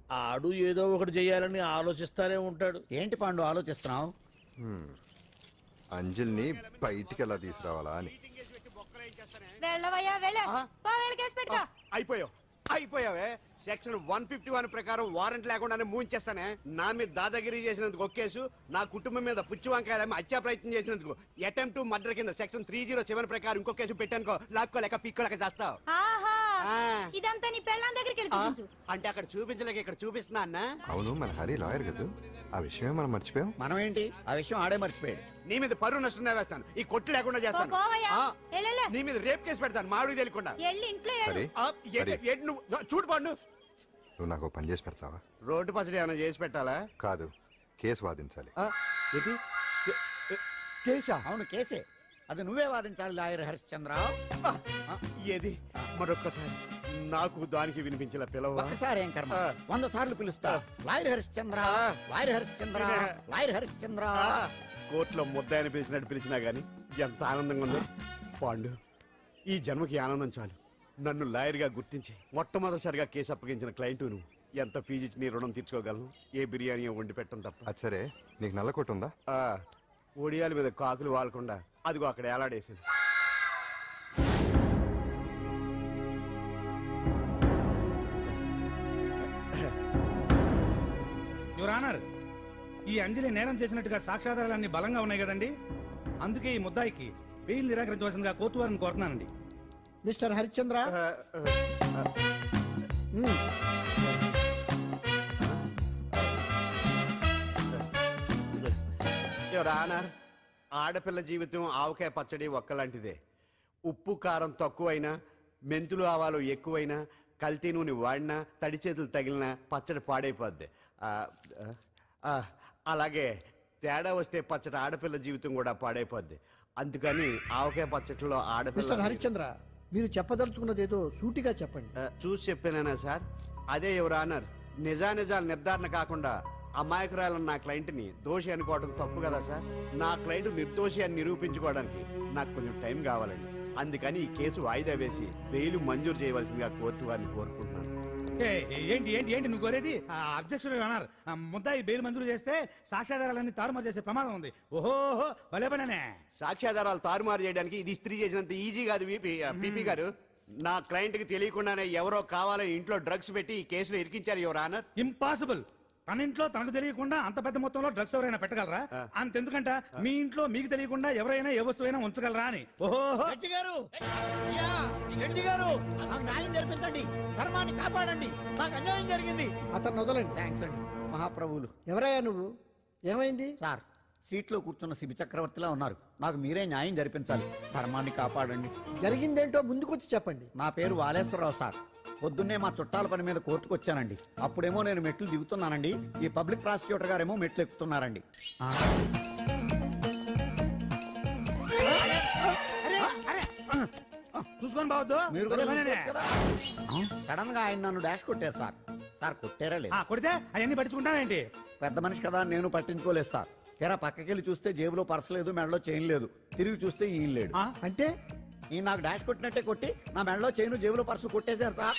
ఆడు ఏదో ఒకటి చెయ్యాలని ఆలోచిస్తానే ఉంటాడు. ఏంటి పాండు ఆలోచిస్తున్నావు? అంజలిని బయటికి ఎలా తీసుకురావాలా అని. అయిపోయావే. సెక్షన్ 151 ప్రకారం వారెంట్ లేకుండానే మూయించేస్తానే. నా మీద దాదాగిరి చేసినందుకు ఒక కేసు, నా కుటుంబం మీద పుచ్చి వంకాయలేమో హత్యా ప్రయత్నం చేసినందుకు అటెంప్ట్ టు మర్డర్ కింద సెక్షన్ 307 ప్రకారం ఇంకో కేసు పెట్టానుకో, లాక్కోలేక పిక్కోలేక చేస్తావు. ఇదంతా నీ పెళ్ళాం దగ్గరికి అంటే అక్కడ చూపించలేక ఇక్కడ చూపిస్తున్నా అన్న. అవును, మన హరి లాయర్ కదా, ఆ విషయమే మనం మర్చిపోయాం. మనం ఏంటి ఆ విషయం ఆడే మర్చిపోయాడు. నీ మీద పరువు నష్టం వేస్తాను, ఈ కొట్టు లేకుండా చేస్తాను. నీ మీద రేప్ కేసు పెడతాను మాడు తెలియకుండా. చూడు పండు, నువ్వు నాకు పని చేసి పెడతావా? రోడ్డు పచ్చడి ఏమైనా చేసి పెట్టాలా? కాదు, కేసు వాదించాలి. కేసా? అవును కేసే, అది నువ్వే వాదించాలి లాయర్ హరిశ్చంద్ర. ఏది మరొక్కసారి నాకు దానికి వినిపించిన పిలవ. ఒక్కసారి ఏం కర్మ, 100 సార్లు పిలుస్తా. Lawyer Harishchandra, lawyer Harishchandra, lawyer Harishchandra. కోర్టులో ముద్దాయని పిలిచినట్టు పిలిచినా గానీ ఎంత ఆనందంగా ఉందో పాండు. ఈ జన్మకి ఆనందం చాలు. నన్ను లాయర్ గా గుర్తించి మొట్టమొదటిసారిగా కేసు అప్పగించిన క్లయింట్ నువ్వు. ఎంత ఫీజు ఇచ్చి నీ రుణం తీర్చుకోగలను? ఏ బిర్యానీ వండి పెట్టడం తప్ప. అది సరే, నీకు నల్ల కొట్టు ఉందా? ఒడియాల మీద కాకులు వాలకుండా అదిగో అక్కడ ఏలాడేసింది. యువర్ ఆనర్, ఈ అంజలి నేరం చేసినట్టుగా సాక్ష్యాధారాలన్నీ బలంగా ఉన్నాయి కదండి. అందుకే ఈ ముద్దాయికి బెయిల్ నిరాకరించవలసిందిగా కోర్టు వారిని కోరుతున్నానండి. మిస్టర్ హరిశ్చంద్ర, యువర్ ఆనర్, ఆడపిల్ల జీవితం ఆవకాయ పచ్చడి ఒక్కలాంటిదే. ఉప్పు కారం తక్కువైనా, మెంతులు ఆవాలు ఎక్కువైనా, కల్తీ నూనె వాడినా, తడి చేతులు తగిలినా పచ్చడి పాడైపోద్ది. అలాగే తేడా వస్తే పచ్చడి ఆడపిల్ల జీవితం కూడా పాడైపోద్ది. అందుకని ఆవకాయ పచ్చడిలో ఆడపిల్ల. మిస్టర్ హరిశ్చంద్ర, మీరు చెప్పదలుచుకున్నది ఏదో సూటిగా చెప్పండి. చూసి చెప్పానా సార్? అదే యువర్ ఆనర్, నిజానిజాలు నిర్ధారణ కాకుండా అమాయకురాలను నా క్లయింట్ని దోషి అనుకోవడం తప్పు కదా సార్. నా క్లయింట్ నిర్దోషి అని నిరూపించుకోవడానికి నాకు కొంచెం టైం కావాలండి. అందుకని ఈ కేసు వాయిదా వేసి బెయిల్ మంజూరు చేయవలసిందిగా కోర్టు వారిని కోరుకుంటున్నాను. ఏంటి ఏంటి ఏంటి నువ్వు కోరేది? అబ్జెక్షన్ అన్నారు. ముద్దాయి బెయిల్ మంజూరు చేస్తే సాక్ష్యాధారాలన్నీ తారుమారు చేసే ప్రమాదం ఉంది. ఓహో భలే పనే. సాక్ష్యాధారాలు తారుమారు చేయడానికి ఇది ఇస్త్రీ చేసినంత ఈజీ కాదు పీపీ గారు. నా క్లయింట్ కి తెలియకుండానే ఎవరో కావాలని ఇంట్లో డ్రగ్స్ పెట్టి ఈ కేసులో ఇరికించారు యువర్ ఆనర్. ఇంపాసిబుల్. తన ఇంట్లో తనకు తెలియకుండా అంత పెద్ద మొత్తంలో డ్రగ్స్ ఎవరైనా పెట్టగలరా? అంతెందుకంట మీ ఇంట్లో మీకు తెలియకుండా ఎవరైనా ఏ వస్తువైనా ఉంచగలరా అని. ఓహో న్యాయం జరిపించండి, ధర్మాన్ని కాపాడండి, నాకు అన్యాయం జరిగింది. అతను వదలండి. థ్యాంక్స్ అండి మహాప్రభువులు. ఎవరయ్యా నువ్వు? ఏమైంది? సార్, సీట్లో కూర్చున్న శిబి చక్రవర్తిలా ఉన్నారు. నాకు మీరే న్యాయం జరిపించాలి, ధర్మాన్ని కాపాడండి. జరిగిందేంటో ముందుకొచ్చి చెప్పండి. నా పేరు వాలేశ్వరరావు సార్. పొద్దున్నే మా చుట్టాల పని మీద కోర్టుకు వచ్చానండి. అప్పుడేమో నేను మెట్లు దిగుతున్నానండి, ఈ పబ్లిక్ ప్రాసిక్యూటర్ గారేమో మెట్లు ఎక్కుతున్నారండి. చూసుకొని బావద్దు. మీరు సడన్ గా ఆయన నన్ను డాష్ కొట్టారు సార్. సార్ కొట్టారా లేదు? కొడితే అవన్నీ పట్టించుకుంటావేంటి? పెద్ద మనిషి కదా నేను పట్టించుకోలేదు సార్. తెరా పక్కకెళ్ళి చూస్తే జేబులో పర్స్ లేదు, మెడలో చైన్ లేదు. తిరిగి చూస్తే ఈయన లేడు. అంటే ఈ నాకు డాష్ కొట్టినట్టే కొట్టి నా మెడలో చైను జేబులో పర్సు కొట్టేశారు సార్.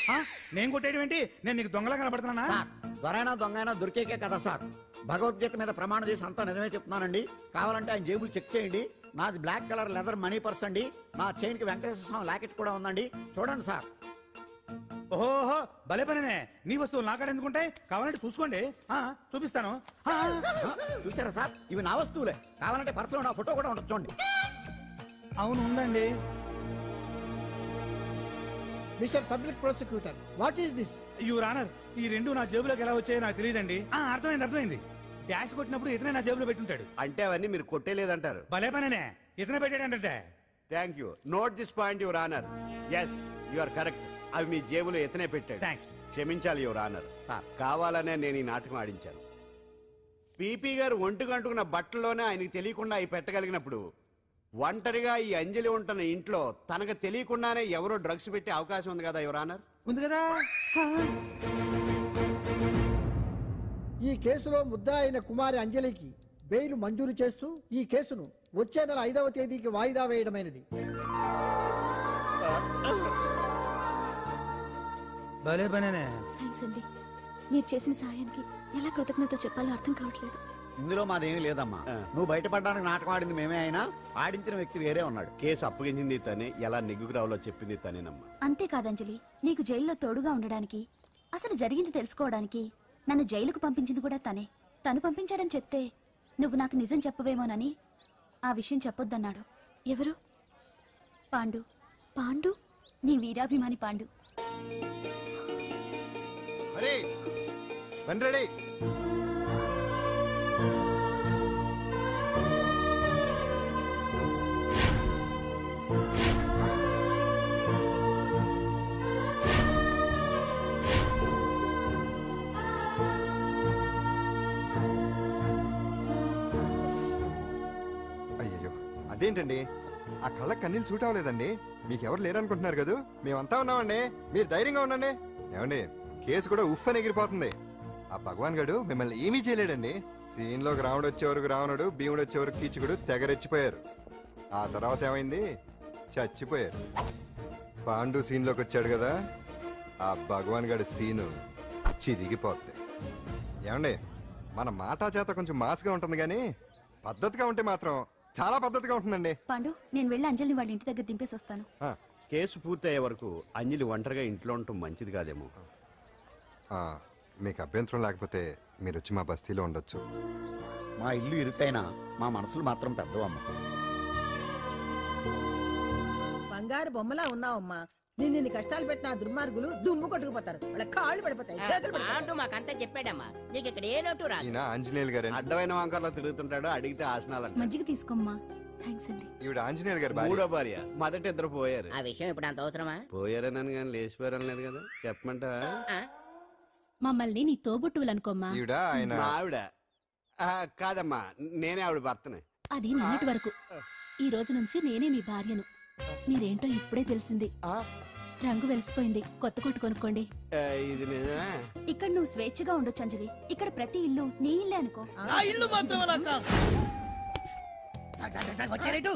నేను కొట్టేయడం ఏంటి? నేను నీకు దొంగలా కనబడుతున్నా సార్? దొరైనా దొంగైనా దొరికేకే కదా సార్. భగవద్గీత మీద ప్రమాణం చేసి అంతా నిజమే చెప్తున్నానండి. కావాలంటే ఆయన జేబులు చెక్ చేయండి. నాది black colour leather money purse అండి. నా చైన్ కి వెంకటేశ్వర స్వామి లాకెట్ కూడా ఉందండి, చూడండి సార్. ఓహో భలే పనే. నీ వస్తువులు నాకాడ ఎందుకుంటాయి? కావాలంటే చూసుకోండి, చూపిస్తాను. చూసారా సార్, ఇవి నా వస్తువులే. కావాలంటే పర్సులో నా ఫోటో కూడా ఉండదు, చూడండి. అవును ఉందండి. Mister public prosecutor, what is this? Your honour, ఈ రెండు నా జేబులోకి ఎలా వచ్చాయో నాకు తెలియదండి. అర్థమైంది. డాష్ కొట్టినప్పుడు ఇతనే నా జేబులో పెట్టుంటాడు. అంటే అవన్నీ మీరు కొట్టేలేదంటారు? భలే పనే, ఇతనే పెట్టాడంటే. Thank you. Note this point your honour. Yes, you are correct. అవి మీ జేబులో ఇతనే పెట్టాడు. థ్యాంక్స్. క్షమించాలి యువర్ ఆనర్. సార్, కావాలనే నేను ఈ నాటకం ఆడించాను. పీపీ గారు ఒంటికి అంటుకున్న బట్టల్లోనే ఆయనకి తెలియకుండా అవి పెట్టగలిగినప్పుడు, ఒంటరిగా ఈ అంజలి ఉంటున్న ఇంట్లో తనకు తెలియకుండానే ఎవరో డ్రగ్స్ పెట్టే అవకాశం ఉంది కదా యువర్ ఆనర్. ఉంది కదా. ఈ కేసులో ముద్దా అయిన కుమారి అంజలికి బెయిల్ మంజూరు చేస్తూ ఈ కేసును వచ్చే నెల 5వ తేదీకి వాయిదా వేయడమైనది. భలే పనే. మీరు చేసిన సహాయానికి ఎలా కృతజ్ఞతలు చెప్పాలో అర్థం కావట్లేదు. ఇందులో మాదేమీ లేదమ్మా. నువ్వు బయటపడడానికి నాటకం ఆడింది మేమే అయినా ఆడించిన వ్యక్తి వేరే ఉన్నాడు. కేసు అప్పగించింది తనే, ఎలా నెగ్గుకు రావాలో చెప్పింది తనేనమ్మా. అంతేకాదు అంజలి, నీకు జైల్లో తోడుగా ఉండడానికి, అసలు జరిగింది తెలుసుకోవడానికి నన్ను జైలుకు పంపించింది కూడా తనే. తను పంపించాడని చెప్తే నువ్వు నాకు నిజం చెప్పవేమోనని ఆ విషయం చెప్పొద్దన్నాడు. ఎవరు? పాండు. పాండు, నీ వీరాభిమాని పాండు. అరే బండి రెడీ. అయ్యయ్యో అదేంటండి, ఆ కళ్ళ కన్నీళ్ళు సూట్ అవ్వలేదండి. మీకెవరు లేరనుకుంటున్నారు కదా, మేమంతా ఉన్నామండి. మీరు ధైర్యంగా ఉండండి. ఏమండి, కేసు కూడా ఉఫ్ అని ఎగిరిపోతుంది. ఆ భగవాన్ గడు మిమ్మల్ని ఏమీ చేయలేడండి. సీన్లోకి రాముడు వచ్చే వరకు రావణుడు, భీముడు వచ్చే వరకు కీచుకుడు తెగరెచ్చిపోయారు. ఆ తర్వాత ఏమైంది? చచ్చిపోయారు. పాండు సీన్లోకి వచ్చాడు కదా, ఆ భగవాన్ గడి సీను చిరిగిపోద్ది. ఏమండి, మన మాటా చేత కొంచెం మాస్గా ఉంటుంది కానీ పద్ధతిగా ఉంటే మాత్రం చాలా పద్ధతిగా ఉంటుందండి. పాండు, నేను వెళ్ళి అంజలిని వాళ్ళ ఇంటి దగ్గర దింపేసి వస్తాను. కేసు పూర్తయ్యే వరకు అంజలి ఒంటరిగా ఇంట్లో ఉండటం మంచిది కాదేమో. మీకు అభ్యంతరం లేకపోతే మీరు వచ్చి మా బస్తీలో ఉండొచ్చు. మా ఇల్లు ఇరుకైనా మా మనసులు మాత్రం పెద్దవమ్మ. బంగారు బొమ్మలా ఉన్నావమ్మా. నిన్ను కష్టాలు పెట్టిన దుర్మార్గులు దుమ్ము కొట్టుకుపోతారు. వాళ్ళ కాళ్ళు పడిపోతాయి, చేతులు పడిపోతాయి. మాకంతా చెప్పాడమ్మా, నీకు ఇక్కడ ఏ లోటు రాదు. ఈయన ఆంజనేయులు గారు. అడ్డమైన వంకర్లో తిరుగుతుంటాడు, అడిగితే ఆసనాలు. మజ్జిగ తీసుకోమ్మా. థ్యాంక్స్ అండి. ఈవిడ ఆంజనేయులు గారు భార్య. మూడో భార్య. మొదట ఇద్దరు పోయారు. ఆ విషయం ఇప్పుడు అంత అవసరమా? పోయారనని కానీ లేచిపోయారని లేదు కదా, చెప్పమంటా? మమ్మల్ని నీ తోబుట్టువులనుకోమ్మా. ఈవిడ ఆయన మా ఆవిడ కాదమ్మా, నేనే ఆవిడ భర్తనే. అది నిన్నటి వరకు. ఈ రోజు నుంచి నేనే మీ భార్యను. మీరేంటో ఇప్పుడే తెలిసింది. రంగు వెలిసిపోయింది, కొత్త కొట్టు కొనుక్కోండి. ఇది నిజమే. ఇక్కడ నువ్వు స్వేచ్ఛగా ఉండొచ్చు అంజలి. ఇక్కడ ప్రతి ఇల్లు నీ ఇల్లే అనుకో. నా ఇల్లు మాత్రం అలా కాదు. వచ్చారేటు?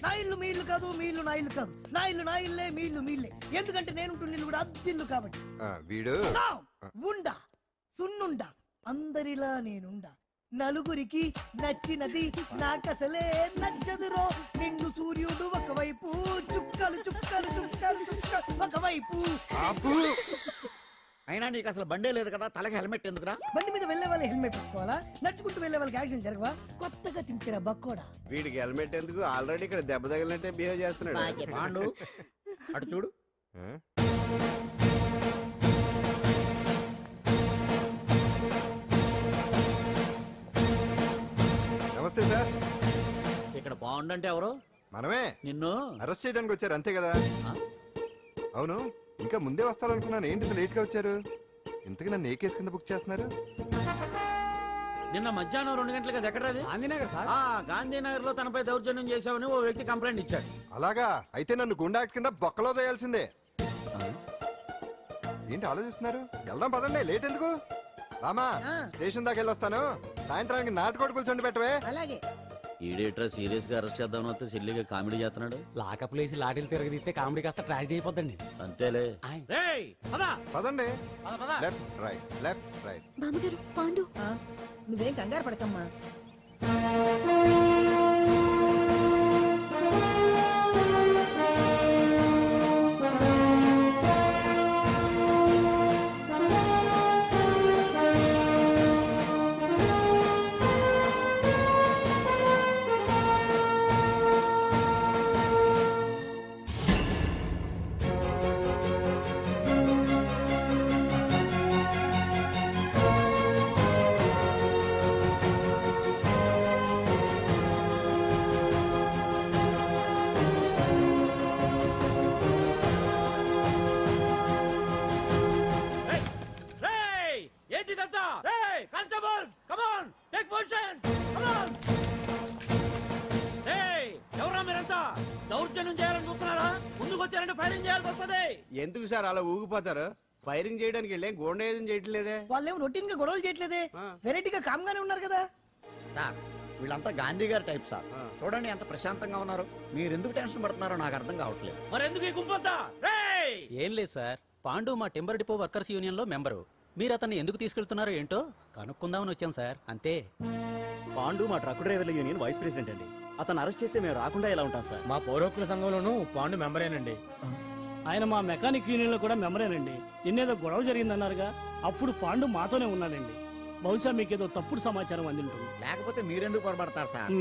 నా ఇల్లు మీ ఇల్లు కాదు, మీ ఇల్లు నా ఇల్లు కాదు. నా ఇల్లు నా ఇల్లే, మీ ఇల్లు మీ ఇల్లే. ఎందుకంటే నేను ఇల్లు కూడా అద్దిల్లు కాబట్టి. వీడు ఉండా సున్నుండా అందరిలా నేనుండా. నలుగురికి నచ్చినది నాకసలే నచ్చదురో. నిండు సూర్యుడు ఒకవైపు, చుక్కలు చుక్కలు చుక్కలు చుక్కలు ఒకవైపు. అయినా నీకు అసలు బండే లేదు కదా, తలకి హెల్మెట్ ఎందుకురా? బండి మీద వెళ్లే వాళ్ళు హెల్మెట్ పెట్టుకోవాలా? నడుచుకుంటూ వెళ్లే వాళ్ళకి యాక్సిడెంట్ జరగవా? కొత్తగా తింటారా బక్కోడా? వీడికి హెల్మెట్ ఎందుకు? ఆల్రెడీ ఇక్కడ దెబ్బ తగిలినట్టే బిహేవ్ చేస్తున్నాడు. పాండు అటు చూడు. నమస్తే సార్. ఇక్కడ బాగుండంటే ఎవరు? మనమే. నిన్ను అరెస్ట్ చేయడానికి వచ్చారు అంతే కదా? అవును, ఇంకా ముందే వస్తారనుకున్నాను. ఏంటి లేట్ గా వచ్చారు? ఇంతకు నన్ను ఏ కేసు కింద బుక్ చేస్తున్నారు? నిన్న మధ్యాహ్నం 2 గంటలకి అది ఎక్కడది? గాంధీనగర్ లో తనపై దౌర్జన్యం చేశావని ఓ వ్యక్తి కంప్లైంట్ ఇచ్చాడు. అలాగా? అయితే నన్ను గుండా యాక్ట్ కింద బొక్కలో చేయాల్సిందే. ఏంటి ఆలోచిస్తున్నారు? వెళ్దాం పదండి, లేట్ ఎందుకు? రామా, స్టేషన్ దాకా వెళ్ళొస్తాను. సాయంత్రానికి నాటుకోడి పులుసు పెట్టవే. అలాగే. ఈడేటర్ సీరియస్ గా అరెస్ట్ చేద్దామని వస్తే సిల్లిగా కామెడీ చేస్తున్నాడు. లాకప్ లేసి లాఠీలు తిరగదీస్తే కామెడీ కాస్త ట్రాజడీ అయిపోద్దండి. అంతేలే. పదండి. Left right, left right. బామ్మగారు, పాండు. నువ్వేం కంగారు పడకమ్మా. దౌర్జన్యం చేయాలని చూస్తున్నారా? ముందుకు వచ్చారంటే ఫైరింగ్ చేయాల్సి వస్తుంది. ఎందుకు సార్ అలా ఊగిపోతారు? ఫైరింగ్ చేయడానికి వెళ్ళే గోండేజం చేయట్లేదే. వాళ్ళేం రొటీన్ గా గొడవలు చేయట్లేదే, వెరైటీగా కామ్గానే ఉన్నారు కదా సార్. వీళ్ళంతా గాంధీ గారి టైప్ సార్. చూడండి ఎంత ప్రశాంతంగా ఉన్నారు. మీరు ఎందుకు టెన్షన్ పడుతున్నారో నాకు అర్థం కావట్లేదు. మరి ఎందుకు ఈ గుంపంతా? ఏం లేదు సార్, పాండు మా టింబర్ డిపో వర్కర్స్ యూనియన్ లో మెంబరు. మీరు అతన్ని ఎందుకు తీసుకెళ్తున్నారో ఏంటో కనుక్కుందామని వచ్చాం సార్, అంతే. పాండు మా ట్రక్ డ్రైవర్ల యూనియన్ వైస్ ప్రెసిడెంట్ అండి. అతను అరెస్ట్ చేస్తే మేము రాకుండా ఎలా ఉంటాం సార్? మా పౌరోక్తుల సంఘంలోనూ పాండు మెంబరేనండి. ఆయన మా మెకానిక్ యూనియన్ లో కూడా మెంబరేనండి. నిన్నేదో గొడవ జరిగిందన్నారుగా, అప్పుడు పాండు మాతోనే ఉన్నాడండి. బహుశా మీకేదో తప్పుడు సమాచారం అందింటుంది. లేకపోతే మీరెందుకు పొరపడతారు సార్?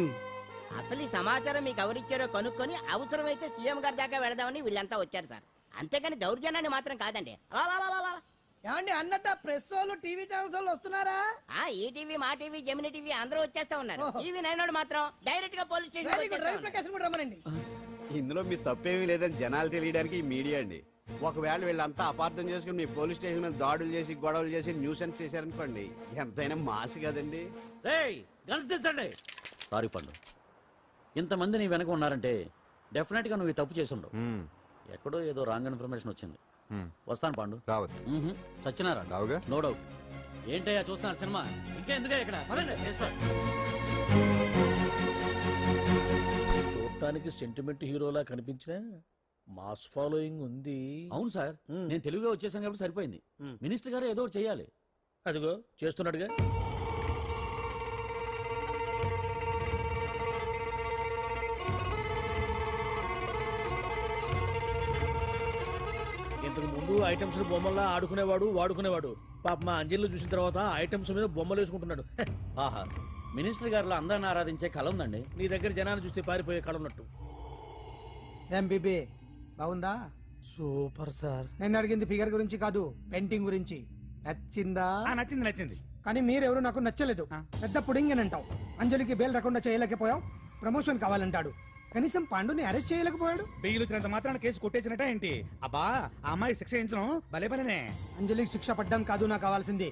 అసలు ఈ సమాచారం మీకు ఎవరిచ్చారో కనుక్కొని అవసరమైతే సీఎం గారి దాకా వెళదామని వీళ్ళంతా వచ్చారు సార్. అంతేకాని దౌర్జన్యాన్ని మాత్రం కాదండి. ఏమండి అన్నట్టు ప్రెస్ వాళ్ళు టీవీ ఛానల్స్ వాళ్ళు వస్తున్నారా? ఈ టీవీ, మా టీవీ, జెమిని టీవీ అందరూ వచ్చేస్తా ఉన్నారు. టీవీ 9 వాళ్ళు మాత్రం డైరెక్ట్ గా పోలీస్ స్టేషన్. ఇందులో మీ తప్పేమీ లేదని జనాలు తెలియడానికి ఈ మీడియా అండి. ఒకవేళ వీళ్ళంతా అపార్థం చేసుకుని మీ పోలీస్ స్టేషన్ మీద దాడులు చేసి గొడవలు చేసి న్యూసెన్స్ చేశారనుకోండి, ఎంతైనా మాసి కదండి. సారీ పండు, ఇంతమంది నీ వెనక ఉన్నారంటే డెఫినెట్ గా నువ్వు ఈ తప్పు చేసి ఉండవు. ఎక్కడో ఏదో రాంగ్ ఇన్ఫర్మేషన్ వచ్చింది. వస్తాను పాండు. రావద్దు. చచ్చినారా? రావుగా. No doubt. ఏంటయ్యా చూస్తున్నారు సినిమా? ఇంకా ఎందుకే ఇక్కడ? చూడటానికి సెంటిమెంట్ హీరోలా కనిపించినా మాస్ ఫాలోయింగ్ ఉంది. అవును సార్, నేను తెలుగుగా వచ్చేసాను కాబట్టి సరిపోయింది. మినిస్టర్ గారు ఏదో ఒకటి చెయ్యాలి. అదిగో చేస్తున్నాడుగా. ఇంతకు ముందు ఐటమ్స్ బొమ్మల్లా ఆడుకునేవాడు, వాడుకునేవాడు. పాప మా అంజలిలో చూసిన తర్వాత ఐటమ్స్ మీద బొమ్మలు వేసుకుంటున్నాడు. ఆహా, మినిస్టర్ గారిలో అందరిని ఆరాధించే కళ ఉందండి. నీ దగ్గర జనాన్ని చూస్తే పారిపోయే కళ ఉన్నట్టు. బీబీ బాగుందా? Super sir. నేను అడిగింది ఫిగర్ గురించి కాదు, పెయింటింగ్ గురించి. నచ్చిందా? నచ్చింది నచ్చింది. కానీ మీరెవరు నాకు నచ్చలేదు. పెద్ద పుడింగ్ అని అంటావు. అంజలికి బెయిల్ రాకుండా చేయలేకపోయావు. ప్రమోషన్ కావాలంటాడు. కనీసం పాండుని అరెస్ట్ చేయలేకపోయాడు. బెయిల్ వచ్చినంత మాత్రాన కేసు కొట్టేసినట్ట ఏంటి? అబ్బా, ఆ అమ్మాయి శిక్ష వేయించడం భలే పనినే. అంజలికి శిక్ష పడ్డం కాదు నాకు కావాల్సింది.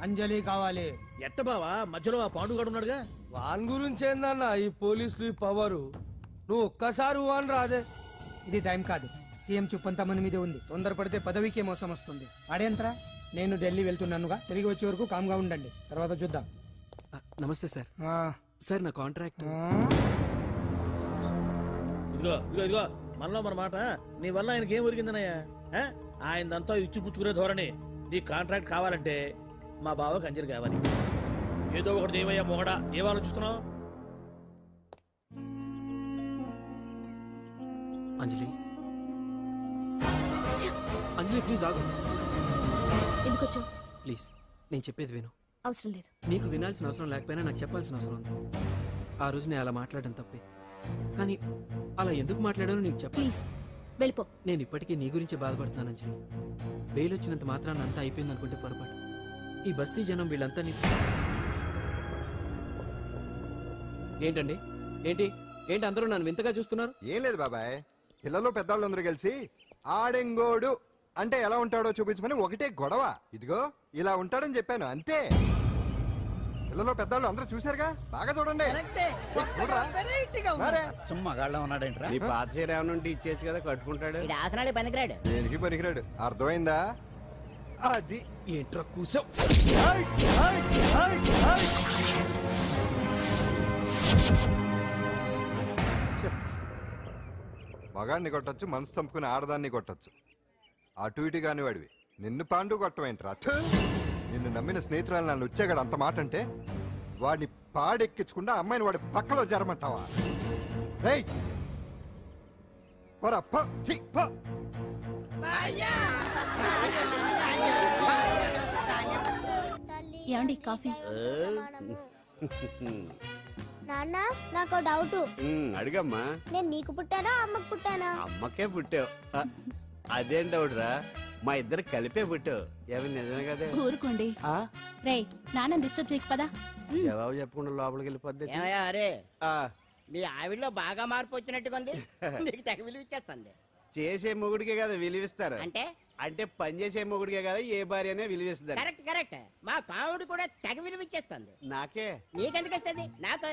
అంజలి కావాలి. ఎట్ట బావా, మధ్యలో ఆ పాండు గాడు ఉన్నాడుగా. వాన్ గురించి ఏందన్న ఈ పోలీసులు ఈ పవరు? నువ్వు ఒక్కసారి వాన్ రాదే. ఇది టైం కాదు. సీఎం చూపంతా మన మీద ఉంది. తొందరపడితే పదవికే మోసం వస్తుంది. అడేంతరా, నేను ఢిల్లీ వెళ్తున్నానుగా. తిరిగి వచ్చే వరకు కామ్గా ఉండండి, తర్వాత చూద్దాం. నమస్తే సార్. సార్ నా కాంట్రాక్ట్. ఇదిగో ఇదిగో ఇదిగో, మనలో మన మాట. నీ వల్ల ఆయనకి ఏం ఒరిగిందనయ్యా? ఆయనదంతా ఇచ్చి పుచ్చుకునే ధోరణి. నీ కాంట్రాక్ట్ కావాలంటే మా బావకి అంజలి కావాలి. ఏదో ఒకటి దేవయ్యా మొగడా, ఏం ఆలోచిస్తున్నావు? అంజలి, అంజలి ప్లీజ్ ఆగు. ఎందుకొచ్చు? ప్లీజ్ నేను చెప్పేది విను. అవసరం లేదు. నీకు వినాల్సిన అవసరం లేకపోయినా నాకు చెప్పాల్సిన అవసరం ఉంది. ఆ రోజు నేను అలా మాట్లాడడం తప్పే, కానీ అలా ఎందుకు మాట్లాడానో నీకు చెప్ప. ప్లీజ్ వెళ్ళిపో. నేను ఇప్పటికీ నీ గురించి బాధపడుతున్నాను అంజలి. బెయిల్ వచ్చినంత మాత్రాన్ని అంతా అయిపోయింది అనుకుంటే పొరపాటు. ఈ బస్తీ జనం వీళ్ళంతా ఏంటండి? ఏంటి ఏంటి అందరూ నన్ను వింతగా చూస్తున్నారు? ఏం లేదు బాబాయ్, పిల్లలు పెద్దవాళ్ళందరూ కలిసి ఆడెంగోడు అంటే ఎలా ఉంటాడో చూపించమని ఒకటే గొడవ. ఇదిగో ఇలా ఉంటాడని చెప్పాను అంతే. పిల్లలు పెద్దవాళ్ళు అందరూ చూశారుగా, బాగా చూడండి. మగాళ్ళ ఉన్నాడేంట్రా? నీ పాత చీర ఏమైనా ఉంటే ఇచ్చేచ్చు కదా, కట్టుకుంటాడు. ఆసనాలు పనికిరాడు. దేనికి పనికిరాడు, అర్థమైందా? అది ఏంట్రా కూసావ్? మగాడిని కొట్టచ్చు, మనసు చంపుకుని ఆడదాన్ని కొట్టచ్చు. అటు ఇటు కాని వాడివి నిన్ను పాండు కొట్టమేంట్రా? నిన్ను నమ్మిన స్నేహితురాలు నన్ను వచ్చాగాడు అంత మాట అంటే వాడిని పాడెక్కించకుండా అమ్మాయిని వాడి పక్కలో జరమంటావా? ఏమండి కాఫీ? నాన్న నాకు డౌట్. అడిగమ్మా. నేను నీకు పుట్టానా అమ్మకు పుట్టానా? అమ్మకే పుట్టావు. అదేం డౌట్ రా, మా ఇద్దరు కలిపే పుట్టావు. ఏమి నిజమే కదా? ఊరుకోండి. రేయ్ నాన్న డిస్టర్బ్ చేయకు పదా. జవాబు చెప్పకుండా లోపలికి వెళ్ళిపోద్ది. అరే మీ ఆవిడలో బాగా మార్పు వచ్చినట్టుగా ఉంది. నీకు తెగ విలువ ఇచ్చేస్తుంది. చేసే మొగుడికే కదా విలువిస్తారు. అంటే అంటే పని చేసే మొగుడికే కదా ఏ భార్య అనే విలువిస్తారు. Correct correct. మా కావుడు కూడా తెగ విలువ ఇచ్చేస్తుంది. నాకే? నీకెందుకు ఇస్తుంది? నాకు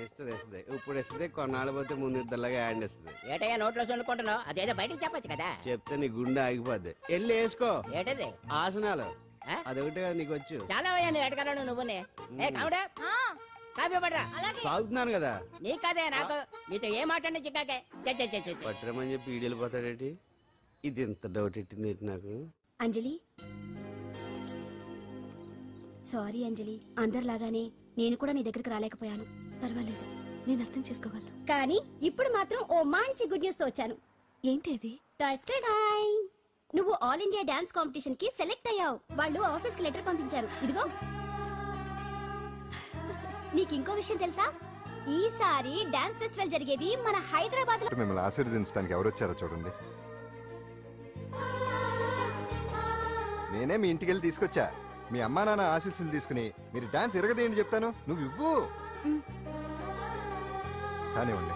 ఇస్తుంది ఇస్తుంది. ఇప్పుడు ఇస్తుంది, కొన్నాళ్ళు పోతే ముందు ఇద్దరులాగా హ్యాండ్ ఇస్తుంది. ఏటయ్యా నోట్లో చల్లుకుంటున్నావు? అదేదో బయటికి చెప్పొచ్చు కదా. చెప్తే నీ గుండె ఆగిపోద్ది. వెళ్ళి వేసుకో. ఏటది? ఆసనాలు. అదొకటి కదా నీకు వచ్చు. చాలా అయ్యా నువ్వు ఎడగలను. నువ్వునే కావుడా కాఫీ పడరా. తాగుతున్నాను కదా. నీ కదే నాకు. నీతో ఏ మాట్లాడి చిక్కాకే పట్టరమని చెప్పి ఈడు వెళ్ళిపోతాడేటి? ఇది ఎంత డౌట్ ఎట్టింది నాకు. అంజలి సారీ అంజలి, అందరిలాగానే నేను కూడా నీ దగ్గరికి రాలేకపోయాను. పర్వాలేదు, నేను అర్థం చేసుకోగలను. కానీ ఇప్పుడు మాత్రం ఓ మంచి గుడ్ న్యూస్ తో వచ్చాను. ఏంటి అది? టటడాయ్! నువ్వు ఆల్ ఇండియా డాన్స్ కాంపిటీషన్ కి సెలెక్ట్ అయ్యావు. వాళ్ళు ఆఫీస్ కి లెటర్ పంపించారు. ఇదిగో. నీకు ఇంకో విషయం తెలుసా? ఈసారి డాన్స్ ఫెస్టివల్ జరిగేది మన హైదరాబాద్ లో. మిమ్మల్ని ఆశీర్వదించడానికి ఎవరు వచ్చారో చూడండి. నేనే మీ ఇంటికి వెళ్ళి తీసుకొచ్చా. మీ అమ్మా నాన్న ఆశీస్సులు తీసుకుని మీరు డాన్స్ ఎరగదేంటి చెప్తాను. నువ్వు ఇవ్వు. కానివ్వండి.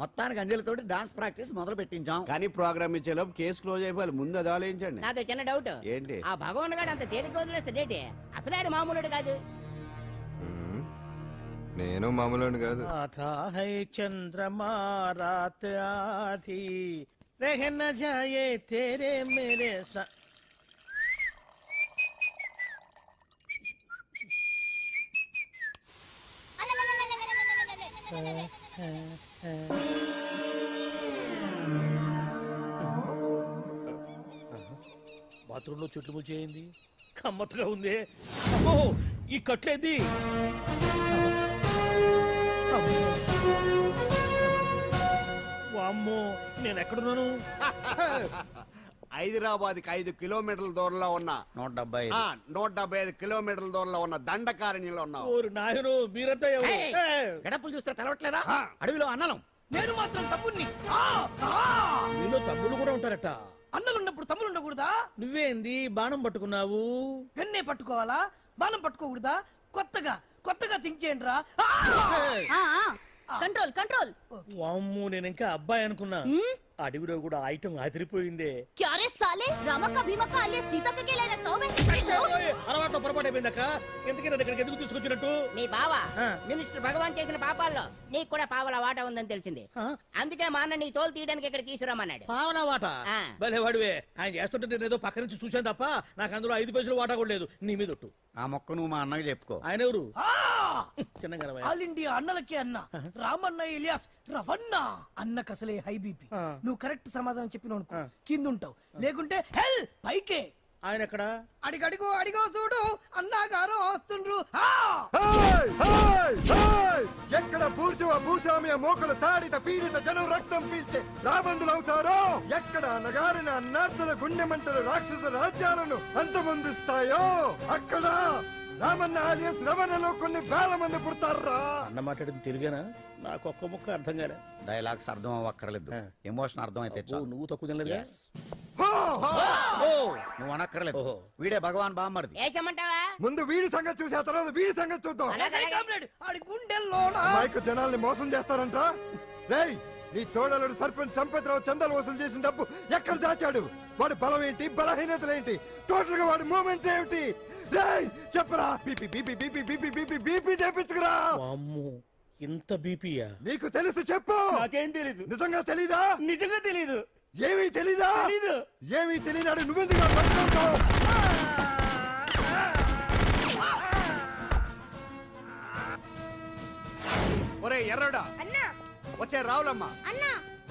మొత్తానికి అంజలితోటి డాన్స్ ప్రాక్టీస్ మొదలు పెట్టించాం. కానీ ప్రోగ్రామ్ ఇచ్చేలోపు కేసు క్లోజ్ అయిపోవాలి. ముందు అది ఆలోచించండి. నాతో చిన్న డౌట్. ఏంటి? ఆ భగవాన్ గారు అంత తేలిక వదిలేస్తాడేంటి? అసలు ఆడు మామూలుడు కాదు. నేను మామూలు కాదు. చంద్రమా రాత్ ఆధీ రహ న జాయే తేరే మేరే బాత్రూంలో చుట్టుములు చేయింది. కమ్మత్తుగా ఉంది. అమ్మో, ఈ కట్లేది. వామ్మో, నేను ఎక్కడున్నాను? హైదరాబాద్ కి 5 కిలోమీటర్ల దూరంలో ఉన్న 175 కిలోమీటర్ల దూరంలో ఉన్న దండకారణ్యంలో ఉన్నావు. నాయను, మీరంతా ఎవరు? గడపలు చూస్తే తెలవట్లేదా? అడవిలో అన్నలం. నేను మాత్రం తమ్ముణ్ణి. మీలో తమ్ముళ్ళు కూడా ఉంటారట. అన్నలున్నప్పుడు తమ్ముడు ఉండకూడదా? నువ్వేంది బాణం పట్టుకున్నావు? గన్నే పట్టుకోవాలా? బాణం పట్టుకోకూడదా? కొత్తగా థింక్ చేయండి రా. Control control. వామ్మో, నేను ఇంకా అబ్బాయి అనుకున్నా. అడవిలో కూడా ఐటమ్ అదిరిపోయిందే. క్యారే సాలే, రామక్క భీమక్క అలియా సీతక్క కే లేనా స్టవ్ అలవాటు పొరపాటు అయిపోయిందక్క. ఎందుకని ఇక్కడికి ఎందుకు తీసుకొచ్చినట్టు? నీ బావ మినిస్టర్ భగవాన్ చేసిన పాపాల్లో నీకు కూడా పావల వాటా ఉందని తెలిసింది. అందుకే మా అన్న నీ తోలు తీయడానికి ఇక్కడ తీసుకురామన్నాడు. పావలా వాటా? భలే వాడివే. ఆయన చేస్తుంటే నేను ఏదో పక్క నుంచి చూశాను తప్ప నాకు అందులో 5 పైసలు వాటా కూడా లేదు. నీ మీద ఒట్టు. ఆ మొక్క నువ్వు మా అన్నకి చెప్పుకో. ఆయన ఎవరు? చిన్నగా ఆల్ ఇండియా అన్నలకే అన్న రామన్న ఇలియాస్ రవన్న. అన్నకు అసలే హై బీపీ. నువ్వు కరెక్ట్ సమాధానం చెప్పిన కింద ఉంటావు, లేకుంటే హెల్ పైకే. ఆయన ఎక్కడ? అడిగో చూడు, అన్నగారు వస్తుండ్రు. ఎక్కడ బూర్జువ భూస్వామ్య మోకలు తాడిత పీడిత జనం రక్తం పీల్చే రాబందులవుతారో, ఎక్కడ నగారిన అన్నార్థుల గుండె మంటలు రాక్షస రాజ్యాలను అంతమొందిస్తాయో, అక్కడ రామన్న ఆలియస్ రమణలో కొన్ని వేల మంది పుడతారా. అన్న మాట్లాడింది తెలుగేనా? నాకు ఒక్క ముక్క అర్థం కాలే. డైలాగ్స్ అర్థం అవ్వక్కర్లేదు, ఎమోషన్ అర్థం అయితే నువ్వు తక్కువ తినలేదు. నువ్వు అనక్కర్లేదు. వీడే భగవాన్ బామ్మర్ది. ముందు వీడి సంగతి చూసి ఆ తర్వాత వీడి సంగతి చూద్దాం. మైకు జనాల్ని మోసం చేస్తారంట. రేయ్, నీ తోడలుడు సర్పంచ్ సంపత్రావు చందాలు వసూలు చేసిన డబ్బు ఎక్కడ దాచాడు? వాడి బలం ఏంటి, బలహీనతలేంటి, టోటల్ గా వాడి మూమెంట్స్ ఏమిటి? రేయ్ చెప్పరా. BP BP BP BP BP BP తెప్పించుకురా. ఇంత బీపీయా? నీకు తెలుసు చెప్పు. నాకేం తెలీదు. నిజంగా తెలీదా? నిజంగా తెలీదు. ఏమీ తెలీదా? ఏమీ తెలియనాడు నువ్వెందుకు పట్టుకుంటావు? ఒరే ఎర్రడా, వచ్చే రావులమ్మ,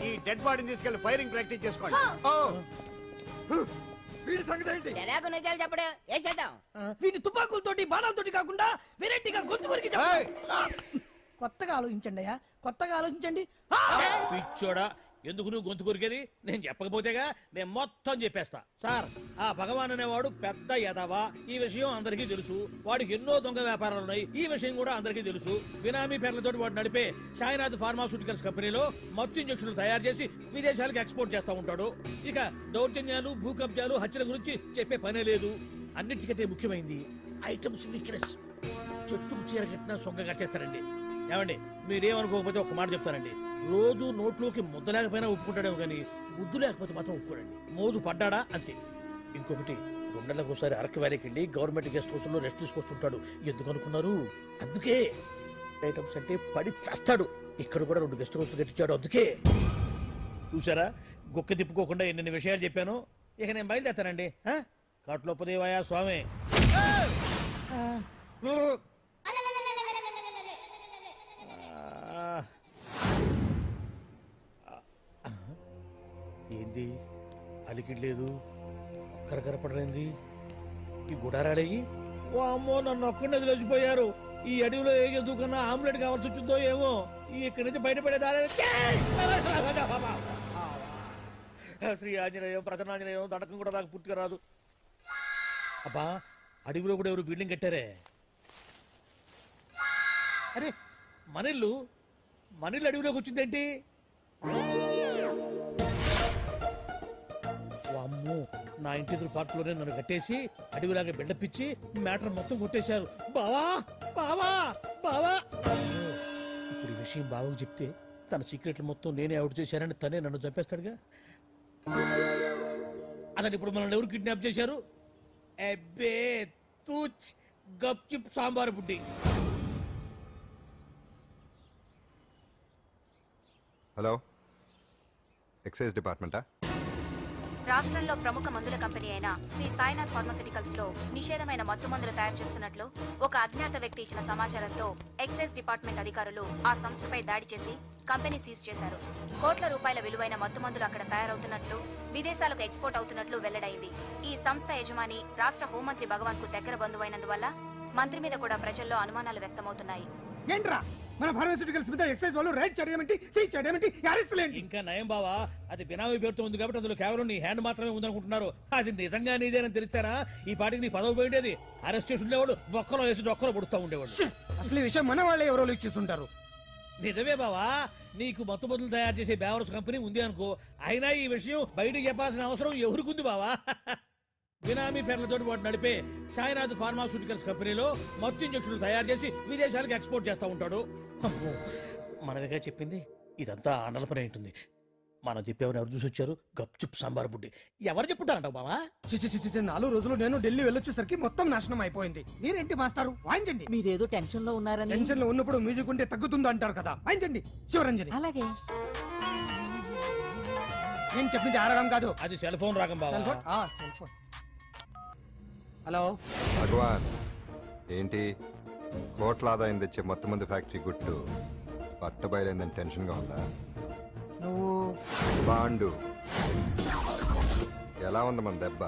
ఈ డెడ్ బాడీని తీసుకెళ్లి ఫైరింగ్ ప్రాక్టీస్ చేసుకోండి. వీడి సంగతి ఏంటి? తెరాకు నిజాలు చెప్పడు వేసేద్దాం. వీడిని తుపాకులతోటి బాణాలతోటి కాకుండా వెరైటీగా గొంతు వరకు కొత్తగా ఆలోచించండి అయ్యా, కొత్తగా ఆలోచించండి. పిచ్చోడా, ఎందుకు నువ్వు గొంతు కొరికేది? నేను చెప్పకపోతేగా నేను మొత్తం చెప్పేస్తా. సార్, ఆ భగవాన్ అనేవాడు పెద్ద యదవా, ఈ విషయం అందరికీ తెలుసు. వాడికి ఎన్నో దొంగ వ్యాపారాలు ఉన్నాయి, ఈ విషయం కూడా అందరికీ తెలుసు. బినామీ పేర్లతో వాడు నడిపే సాయినాథ్ ఫార్మాస్యూటికల్స్ కంపెనీలో మత్తు ఇంజక్షన్లు తయారు చేసి విదేశాలకు ఎక్స్పోర్ట్ చేస్తూ ఉంటాడు. ఇక దౌర్జన్యాలు, భూ కబ్జాలు, హత్యల గురించి చెప్పే పనే లేదు. అన్నిటికంటే ముఖ్యమైనది ఐటమ్స్ వీక్నెస్. చెట్టుకు చీర కట్టినా సొంగగా చేస్తారండి. ఏమండి, మీరేమనుకోకపోతే ఒక మాట చెప్తారండి. రోజు నోట్లోకి ముద్ద లేకపోయినా ఒప్పుకుంటాడేమో కానీ ముద్దు లేకపోతే మాత్రం ఒప్పుకోడండి. మోజు పడ్డాడా అంతే. ఇంకొకటి, 2 నెలలకు ఒకసారి అరకు వ్యాలీకి వెళ్ళి గవర్నమెంట్ గెస్ట్ హౌస్ లో రెస్ట్ తీసుకొస్తుంటాడు. ఎందుకు అనుకున్నారు? అందుకే. ఐటమ్స్ అంటే పడి చేస్తాడు. ఇక్కడ కూడా 2 గెస్ట్ హౌస్ కట్టించాడు. అందుకే. చూసారా, గుక్క తిప్పుకోకుండా ఎన్ని విషయాలు చెప్పాను. ఇక నేను బయలుదేరుతానండి. కాట్లోపదేవాయా స్వామి. ఏంది అలికిడ్లేదు, కరకరపడలేంది? ఈ గుడారాడయ్యి ఓ అమ్మో, నన్ను ఒక్కడిని వదిలేసిపోయారు. ఈ అడవిలో ఏ జంతువుకన్నా ఆమ్లెట్ కావాల్సి వచ్చిందో ఏమో. ఇక్కడి నుంచి బయటపడేదారే. శ్రీ ఆంజనేయం, ప్రసన్నాంజనేయం, దండకం కూడా నాకు పూర్తిగా రాదు. అబ్బా, అడవిలో కూడా ఎవరు బిల్డింగ్ కట్టారే? అరే, మనిల్లు అడవిలోకి వచ్చిందేంటి? అమ్మో, నా ఇంటి ఎదురు పార్కులోనే నన్ను కట్టేసి అడవిలాగా బిల్డపిచ్చి మ్యాటర్ మొత్తం కొట్టేశారు. బావా బావా బావా. ఇప్పుడు ఈ విషయం బావకు చెప్తే తన సీక్రెట్లు మొత్తం నేనే అవుట్ చేశానని తనే నన్ను చంపేస్తాడుగా. అతను ఇప్పుడు మనల్ని ఎవరు కిడ్నాప్ చేశారు? అబ్బే తూచ్ గప్చిప్ సాంబార్ బుడ్డి. హలో, ఎక్సైజ్ డిపార్ట్మెంటా? రాష్ట్రంలో ప్రముఖ మందుల కంపెనీ అయిన శ్రీ సాయినాథ్ ఫార్మాస్యూటికల్స్ లో నిషేధమైన మత్తు మందులు తయారు చేస్తున్నట్లు ఒక అజ్ఞాత వ్యక్తి ఇచ్చిన సమాచారంతో ఎక్సైజ్ డిపార్ట్మెంట్ అధికారులు ఆ సంస్థపై దాడి చేసి కంపెనీ సీజ్ చేశారు. కోట్ల రూపాయల విలువైన మత్తు మందులు అక్కడ తయారవుతున్నట్లు, విదేశాలకు ఎక్స్పోర్ట్ అవుతున్నట్లు వెల్లడైంది. ఈ సంస్థ యజమాని రాష్ట్ర హోంమంత్రి భగవాన్ కు దగ్గర బంధువైనందువల్ల మంత్రి మీద కూడా ప్రజల్లో అనుమానాలు వ్యక్తమవుతున్నాయి. ఏంట్రా మన ఫార్మాస్యూటికల్స్ మీద ఎక్సైజ్ వాళ్ళు రైడ్ చేయడమేంటి, సీజ్ చేయడమేంటి, అరెస్టులు ఏంటి? ఇంకా నయం బావా, అది బినామీ పేరుతో ఉంది కాబట్టి అందులో కేవలం నీ హ్యాండ్ మాత్రమే ఉందనుకుంటున్నారు. అది నిజంగా నీదేనని తెలిస్తారా ఈ పాటికి నీ పదవి పోయేది. అరెస్ట్ చేసి ఉండేవాడు, బొక్కలో వేసి డొక్కలో పుడుతూ ఉండేవాడు. అసలు ఈ విషయం మన వాళ్ళే ఎవరో ఇచ్చిస్తుంటారు. నిజమే బావా, నీకు మత్తు మందులు తయారు చేసే బేవర్స్ కంపెనీ ఉంది అనుకో, అయినా ఈ విషయం బయటకు చెప్పాల్సిన అవసరం ఎవరికుంది బావా? బినామీ పేర్లతో వాడు నడిపే సాయినాథ్ ఫార్మాస్యూటికల్స్ కంపెనీలో మత్తు ఇంజక్షన్లు తయారు చేసి విదేశాలకు ఎక్స్పోర్ట్ చేస్తూ ఉంటాడు. మనమేగా చెప్పింది, ఇదంతా ఆండల పని ఉంటుంది. మనం చెప్పేవని ఎవరు చూసి వచ్చారు? గప్చుప్ సాంబార్ బుడ్డి. ఎవరు చెప్పుంటారంటావు బావా? 4 రోజులు నేను ఢిల్లీ వెళ్ళొచ్చేసరికి మొత్తం నాశనం అయిపోయింది. మీరేంటి మాస్టారు, వాయించండి. మీరేదో టెన్షన్ లో ఉన్నారని. టెన్షన్ లో ఉన్నప్పుడు మ్యూజిక్ ఉంటే తగ్గుతుందో అంటారు కదా, వాయించండి. శివరంజని. అలాగే. నేను చెప్పింది ఆ రాగం కాదు, అది సెల్ ఫోన్ రాగం బావా. Cell phone. హలో భగవాన్, ఏంటి కోట్ల ఆదాయం తెచ్చే మొత్తం మంది ఫ్యాక్టరీ గుట్టు పట్టబయలైందని టెన్షన్గా ఉందా? నువ్వు బాండు ఎలా ఉంది మన దెబ్బ?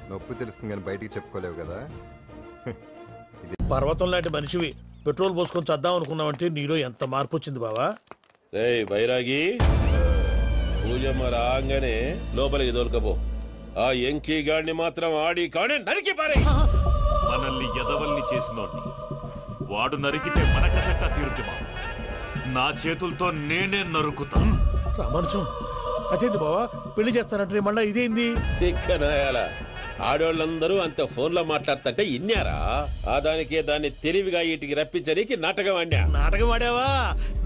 నొప్పి తెలుస్తుంది కానీ బయటికి చెప్పుకోలేవు కదా. పర్వతం లాంటి మనిషివి పెట్రోల్ పోసుకొని చద్దాం అనుకున్నావంటే నీలో ఎంత మార్పు వచ్చింది బావా. బైరాగి, పూజమ్మ రాగానే లోపలికి దొరకపో. ఆ ఎంకీ గాడిని మాత్రం ఆడి కాడే నరికి పారే. మనల్ని ఎదవల్ని చేసినోడ్ని వాడు నరికితే మనకసెట్టా తీరుతుమా? నా చేతులతో నేనే నరుకుతా. రామానుజం, అదేంది బావా పెళ్లి చేస్తానంటే మళ్ళా ఇదేంది? చిక్కనాయాల ఆడోళ్ళందరూ అంత ఫోన్ లో మాట్లాడుతుంటే ఇన్నారా? ఆ దానికే దాన్ని తెలివిగా వీటికి రప్పించడానికి నాటకం ఆడా. నాటకం ఆడావా?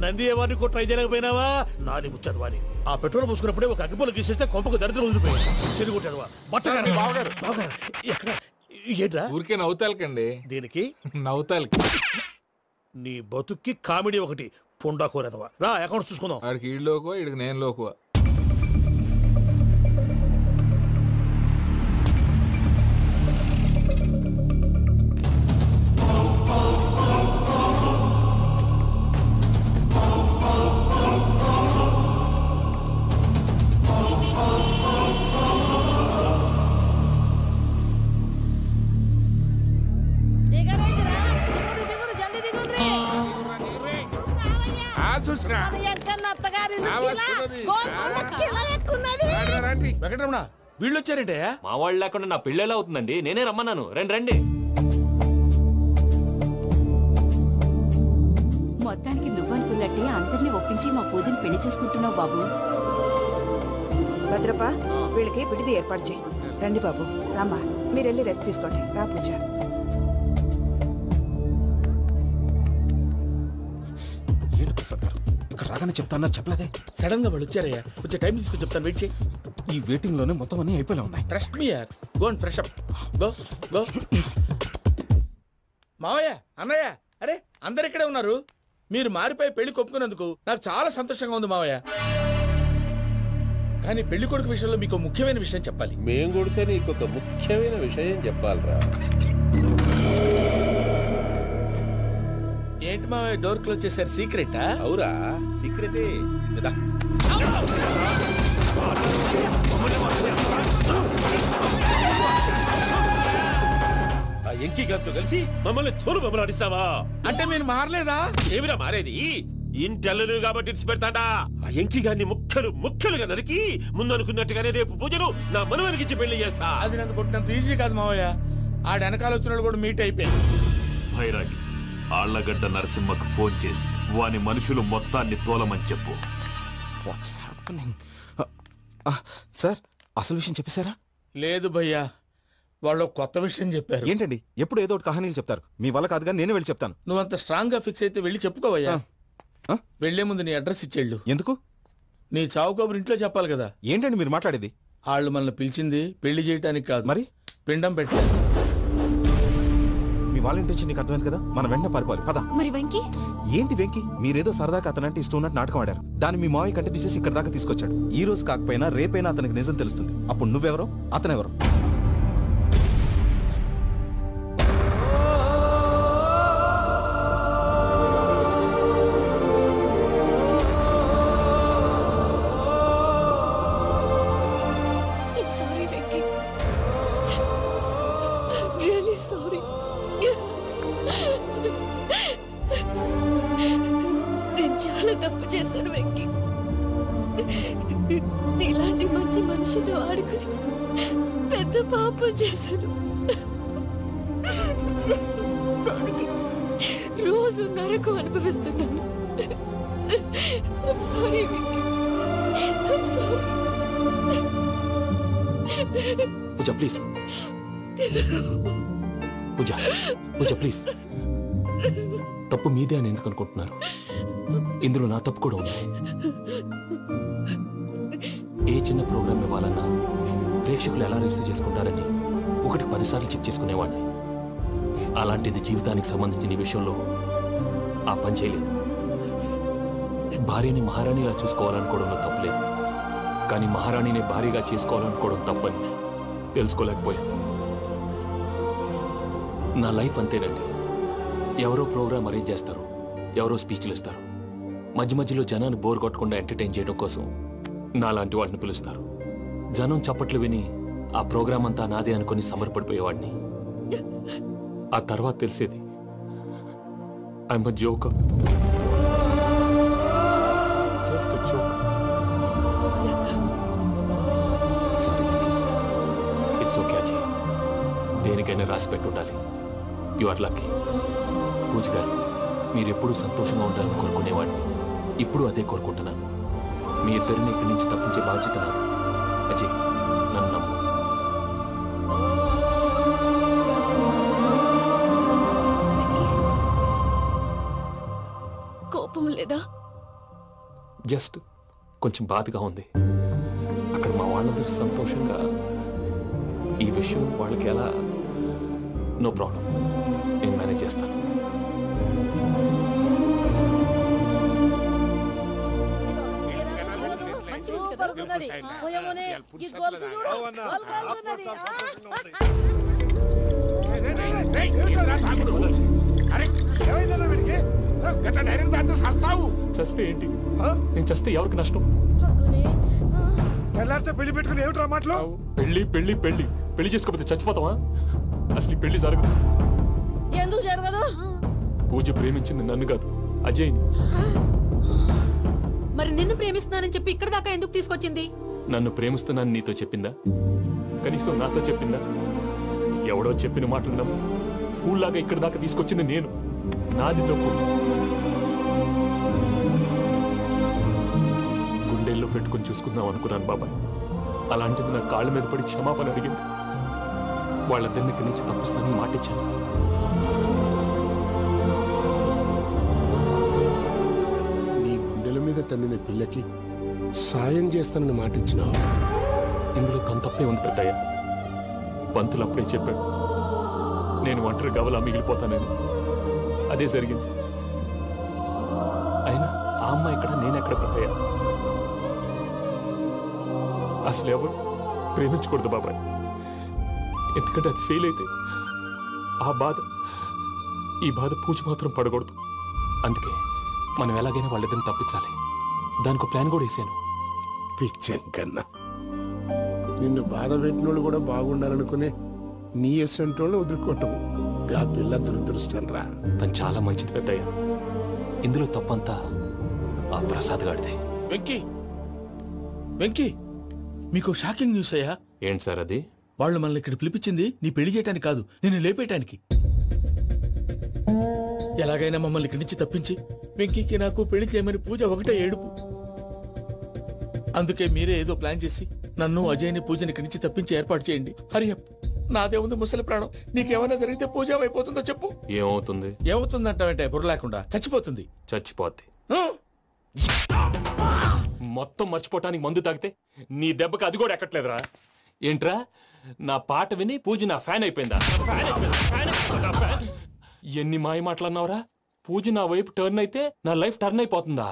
నంది ఎవరిని ట్రై చేయలేకపోయినావా? నాది ముచ్చదు వాడి. ఆ పెట్రోల్ పోసుకున్నప్పుడే ఒక అగ్గిపోలు గీసేస్తే కొంపకు దరిద్రం వదిలిపోయాడు. చెరుగుంటాడు బట్టగారు. బావగారు బావగారు ఎక్కడ? ఏంట్రా ఊరికే నవ్వుతాలకండి. దీనికి నవ్వుతాలకి నీ బతుక్కి కామెడీ ఒకటి. పుండా కోరేదవా, రా అకౌంట్స్ చూసుకుందాం. ఆడికి ఈడులోకో ఈడికి నేను లోకువా. చూసినా వెంకటరమణ వీళ్ళు వచ్చారంటే మా వాళ్ళు లేకుండా నా పెళ్ళి ఎలా అవుతుందండి? నేనే రమ్మన్నాను. రండి రండి. మొత్తానికి నువ్వనుకున్నట్టే అందరినీ ఒప్పించి మా పూజని పెళ్లి చేసుకుంటున్నావు బాబు. భద్రప్ప వీళ్ళకి విడిది ఏర్పాటు చేయి. రండి బాబు, రామ్మా, మీరు వెళ్ళి రెస్ట్ తీసుకోండి. రా పూజ. ఏంటి ప్రసాద్ గారు ఇక్కడ రాగానే చెప్తాను చెప్పలేదే? సడన్ గా వాళ్ళు వచ్చారయ్యా, కొంచెం టైం తీసుకుని చెప్తాను, వెయిట్ చేయి. ఈ వెయిటింగ్ లోనే మొత్తం అన్ని అయిపోయి ఉన్నాయి. ట్రస్ట్ మీ యార్, go and fresh up. Go go. మావయ్య, అన్నయ్య, అరే అందరు ఇక్కడే ఉన్నారు. మీరు మారిపోయి పెళ్లి కొప్పుకున్నందుకు నాకు చాలా సంతోషంగా ఉంది మావయ్య. కానీ పెళ్లి కొడుకు విషయంలో మీకు ముఖ్యమైన విషయం చెప్పాలి. మేం కొడుక నీకు ఒక ముఖ్యమైన విషయం చెప్పాలరా. ఏంటి మావయ్య డోర్ క్లోజ్ చేశారు? సీక్రెటా? అవురా, సీక్రెటే. ఆ ఎంకి గారితో కలిసి మమ్మల్ని తోలు బొమ్మలాడిస్తావా? అంటే మీరు మారలేదా? ఏమిరా మారేది? ఇంటల్లు కాబట్టి ఇచ్చి పెడతాడా? ఆ ఎంకి గారిని ముక్కలుగా నరికి ముందనుకున్నట్టుగానే రేపు పూజను నా మనవనికి ఇచ్చి పెళ్లి చేస్తా. అది నన్ను కొట్టినంత ఈజీ కాదు మావయ్య. ఆ వెనకాల వచ్చిన కూడా మీట్ అయిపోయింది. భైరాగి ఆళ్లగడ్డ నరసింహకు ఫోన్ చేసి వాని మనుషులు మొత్తాన్ని తోలమని చెప్పు. సార్, అసలు విషయం చెప్పేశారా? లేదు భయ్యా, వాళ్ళు కొత్త విషయం చెప్పారు. ఏంటండి ఎప్పుడు ఏదో ఒకటి కహానీలు చెప్తారు? మీ వల్ల కాదుగా, నేనే వెళ్ళి చెప్తాను. నువ్వు అంత స్ట్రాంగ్ గా ఫిక్స్ అయితే వెళ్ళి చెప్పుకోవయ్యా. వెళ్లే ముందు నీ అడ్రస్ ఇచ్చేళ్ళు. ఎందుకు? నీ చావు కబురు ఇంట్లో చెప్పాలి కదా. ఏంటండి మీరు మాట్లాడేది? వాళ్ళు మనల్ని పిలిచింది పెళ్లి చేయడానికి కాదు, మరి పిండం పెట్టాలి. మీ వాళ్ళ ఇంటి నీకు అర్థమైంది కదా, మనం వెంటనే పారిపోవాలి. పద. మరి వెంకీ? ఏంటి వెంకీ? మీరేదో సరదాగా అతనంటే ఇష్టం ఉన్నట్టు నాటకం ఆడారు. దాన్ని మీ మావయ్య కంటిన్యూ చేసి ఇక్కడ దాకా తీసుకొచ్చాడు. ఈ రోజు కాకపోయినా రేపైనా అతనికి నిజం తెలుస్తుంది. అప్పుడు నువ్వెవరో అతనెవరో. చాలా తప్పు చేశాను వెంకీ. ఇలాంటి మంచి మనిషితో ఆడుకుని పెద్ద పాపం చేశాను. రోజు నరకం అనుభవిస్తున్నాను. I'm sorry, Venky. I'm sorry. Pooja please. Pooja please. తప్పు మీదే అని ఎందుకు అనుకుంటున్నారు? ఇందులో నా తప్పు కూడా ఉంది. ఏ చిన్న ప్రోగ్రామ్ ఇవ్వాలన్నా ప్రేక్షకులు ఎలా రిసీవ్ చేసుకుంటారని 10 సార్లు చెక్ చేసుకునేవాడిని. అలాంటిది జీవితానికి సంబంధించిన ఈ విషయంలో ఆ పని చేయలేదు. భార్యని మహారాణిలా చూసుకోవాలనుకోవడంలో తప్పులేదు, కానీ మహారాణిని భార్యగా చేసుకోవాలనుకోవడం తప్పని తెలుసుకోలేకపోయాను. నా లైఫ్ అంతేనండి. ఎవరో ప్రోగ్రామ్ అరేంజ్ చేస్తారు, ఎవరో స్పీచ్లు ఇస్తారు. మధ్య మధ్యలో జనాన్ని బోర్ కొట్టకుండా ఎంటర్టైన్ చేయడం కోసం నాలాంటి వాళ్ళని పిలుస్తారు. జనం చప్పట్లు విని ఆ ప్రోగ్రామ్ అంతా నాదే అనుకుని సమర్పడిపోయేవాడిని. ఆ తర్వాత తెలిసేది I'm a joker. Just a joke. It's okay Ajay, దేనికైనా రాసి పెట్టి ఉండాలి. You are lucky. పూజ గారు, మీరెప్పుడూ సంతోషంగా ఉండాలని కోరుకునేవాడిని. ఇప్పుడు అదే కోరుకుంటున్నాను. మీ ఇద్దరిని ఇక్కడి నుంచి తప్పించే బాధ్యత నాది. అజయ్, నన్ను నమ్ము. కోపం లేదా? జస్ట్ కొంచెం బాధగా ఉంది. అక్కడ మా వాళ్ళందరూ సంతోషంగా ఈ విషయం వాళ్ళకి ఎలా. నో ప్రాబ్లం, నేను మేనేజ్ చేస్తాను. చస్తే ఏంటి? నేను చస్తే ఎవరికి నష్టం? పెళ్లి పెట్టుకుని ఏమిట్రా మాటలు? పెళ్లి పెళ్లి పెళ్లి పెళ్లి చేసుకోకపోతే చచ్చిపోతావా? అసలు ఈ పెళ్లి జరగదు. ఎందుకు జరగదు? పూజ ప్రేమించింది నన్ను కాదు, అజయ్ని. మరి నిన్ను ప్రేమిస్తున్నానని చెప్పి ఇక్కడ దాకా ఎందుకు తీసుకొచ్చింది? నన్ను ప్రేమిస్తున్నాను నీతో చెప్పిందా? కనీసం నాతో చెప్పిందా? ఎవడో చెప్పిన మాటలు నమ్మి ఫూల్ లాగా ఇక్కడ దాకా తీసుకొచ్చింది నేను. నాది తప్పు. గుండెల్లో పెట్టుకుని చూసుకుందాం అనుకున్నాను బాబాయ్. అలాంటిది నా కాళ్ళ మీద పడి క్షమాపణ అడిగింది. వాళ్ళిద్దరిని ఇక్కడి నుంచి తప్పిస్తానని మాటిచ్చాను. నీ గుండెల మీద తన్నిన పిల్లకి సాయం చేస్తానని మాటిచ్చినావు. ఇందులో తన తప్పే ఉంది పెద్దయ్య. పంతులు అప్పుడే చెప్పాడు నేను ఒంటరి గవలా మిగిలిపోతానని. అదే జరిగింది. అయినా ఆ అమ్మాయి ఎక్కడ, నేనెక్కడ పెద్దయ్య? అసలు ఎవరు ప్రేమించకూడదు బాబాయ్. ఎందుకంటే అది ఫెయిల్ అయితే ఆ బాధ, ఈ బాధ పూజ మాత్రం పడకూడదు. అందుకే మనం ఎలాగైనా వాళ్ళిద్దరిని తప్పించాలి. దానికి ప్లాన్ కూడా వేసాను. పిచ్చం కన్నా నిన్ను బాధ పెట్టినోళ్ళు కూడా బాగుండాలనుకునే నీ ఎస్సంటోళ్ళు వదులుకోవటం ఆ పిల్ల దురదృష్టం రా. తను చాలా మంచిది పెద్దయ్య. ఇందులో తప్పంతా ఆ ప్రసాద్ గాడిదే. వెంకీ, వెంకీ, మీకు షాకింగ్ న్యూస్ అయ్యా. ఏంటి సార్ అది? వాళ్ళు మనల్ని ఇక్కడ పిలిపించింది నీ పెళ్లి చేయటానికి కాదు, నిన్ను లేపేయటానికి. ఎలాగైనా మమ్మల్ని ఇక్కడి నుంచి తప్పించి వెంకీకి నాకు పెళ్లి చేయమని పూజ ఒకటే ఏడుపు. అందుకే మీరే ఏదో ప్లాన్ చేసి నన్ను అజయ్ని పూజని ఇక్కడి నుంచి తప్పించి ఏర్పాటు చేయండి. హరియప్, నాదే ఉంది ముసలి ప్రాణం. నీకేమైనా జరిగితే పూజ అయిపోతుందో చెప్పు. ఏమవుతుంది? ఏమవుతుందంటావంటే బుర్ర లేకుండా చచ్చిపోతుంది. చచ్చిపోద్ది. మొత్తం మర్చిపోవటానికి మందు తాగితే నీ దెబ్బకి అది కూడా ఎక్కట్లేదురా. ఏంట్రా, నా పాట విని పూజ నా ఫ్యాన్ అయిపోయిందా? ఎన్ని మాయ మాటలన్నావురా? పూజ నా వైపు టర్న్ అయితే నా లైఫ్ టర్న్ అయిపోతుందా?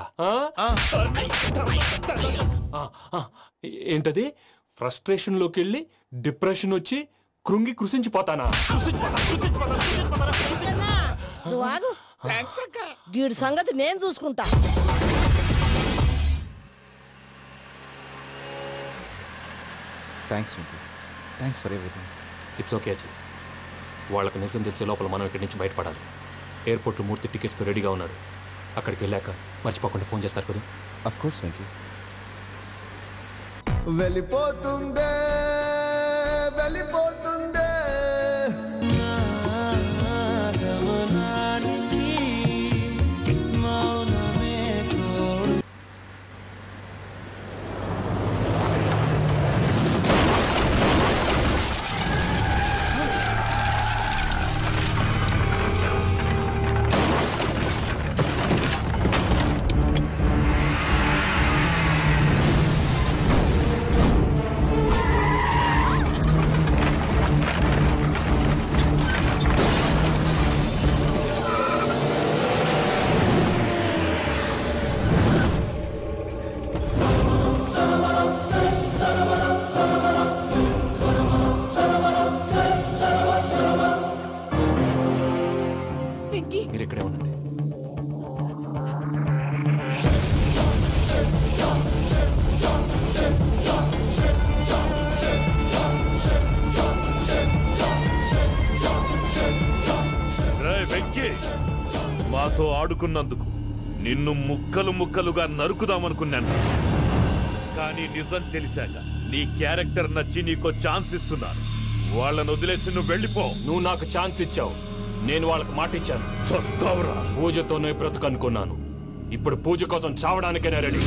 ఏంటది? ఫ్రస్ట్రేషన్ లోకి వెళ్ళి డిప్రెషన్ వచ్చి కృంగి కృషించిపోతానా? నువ్వు ఆగు. వీడి సంగతి నేను చూసుకుంటా. Thanks Venky, thanks for everything. It's okay Ajay. వాళ్ళకి నిజం తెలిసే లోపల మనం ఇక్కడి నుంచి బయటపడాలి. ఎయిర్పోర్ట్లో 3 టికెట్స్తో రెడీగా ఉన్నాడు. అక్కడికి వెళ్ళాక మర్చిపోకుండా ఫోన్ చేస్తారు కదా. Of course Venky. వెళ్ళిపోతుందే వెళ్ళిపోతుందే గమనానికి మౌనమే తోడు. మీరు ఇక్కడే ఉండండి. వెంకీ, మాతో ఆడుకున్నందుకు నిన్ను ముక్కలు ముక్కలుగా నరుకుదామనుకున్నాను. కానీ నిజం తెలిసాక నీ క్యారెక్టర్ నచ్చి నీకో ఛాన్స్ ఇస్తున్నాను. వాళ్ళను వదిలేసి నువ్వు వెళ్ళిపో. నువ్వు నాకు ఛాన్స్ ఇచ్చావు, నేను వాళ్ళకి మాట ఇచ్చాను. చస్తావురా. పూజతోనే బ్రతుకనుకున్నాను. ఇప్పుడు పూజ కోసం చావడానికైనా రెడీ.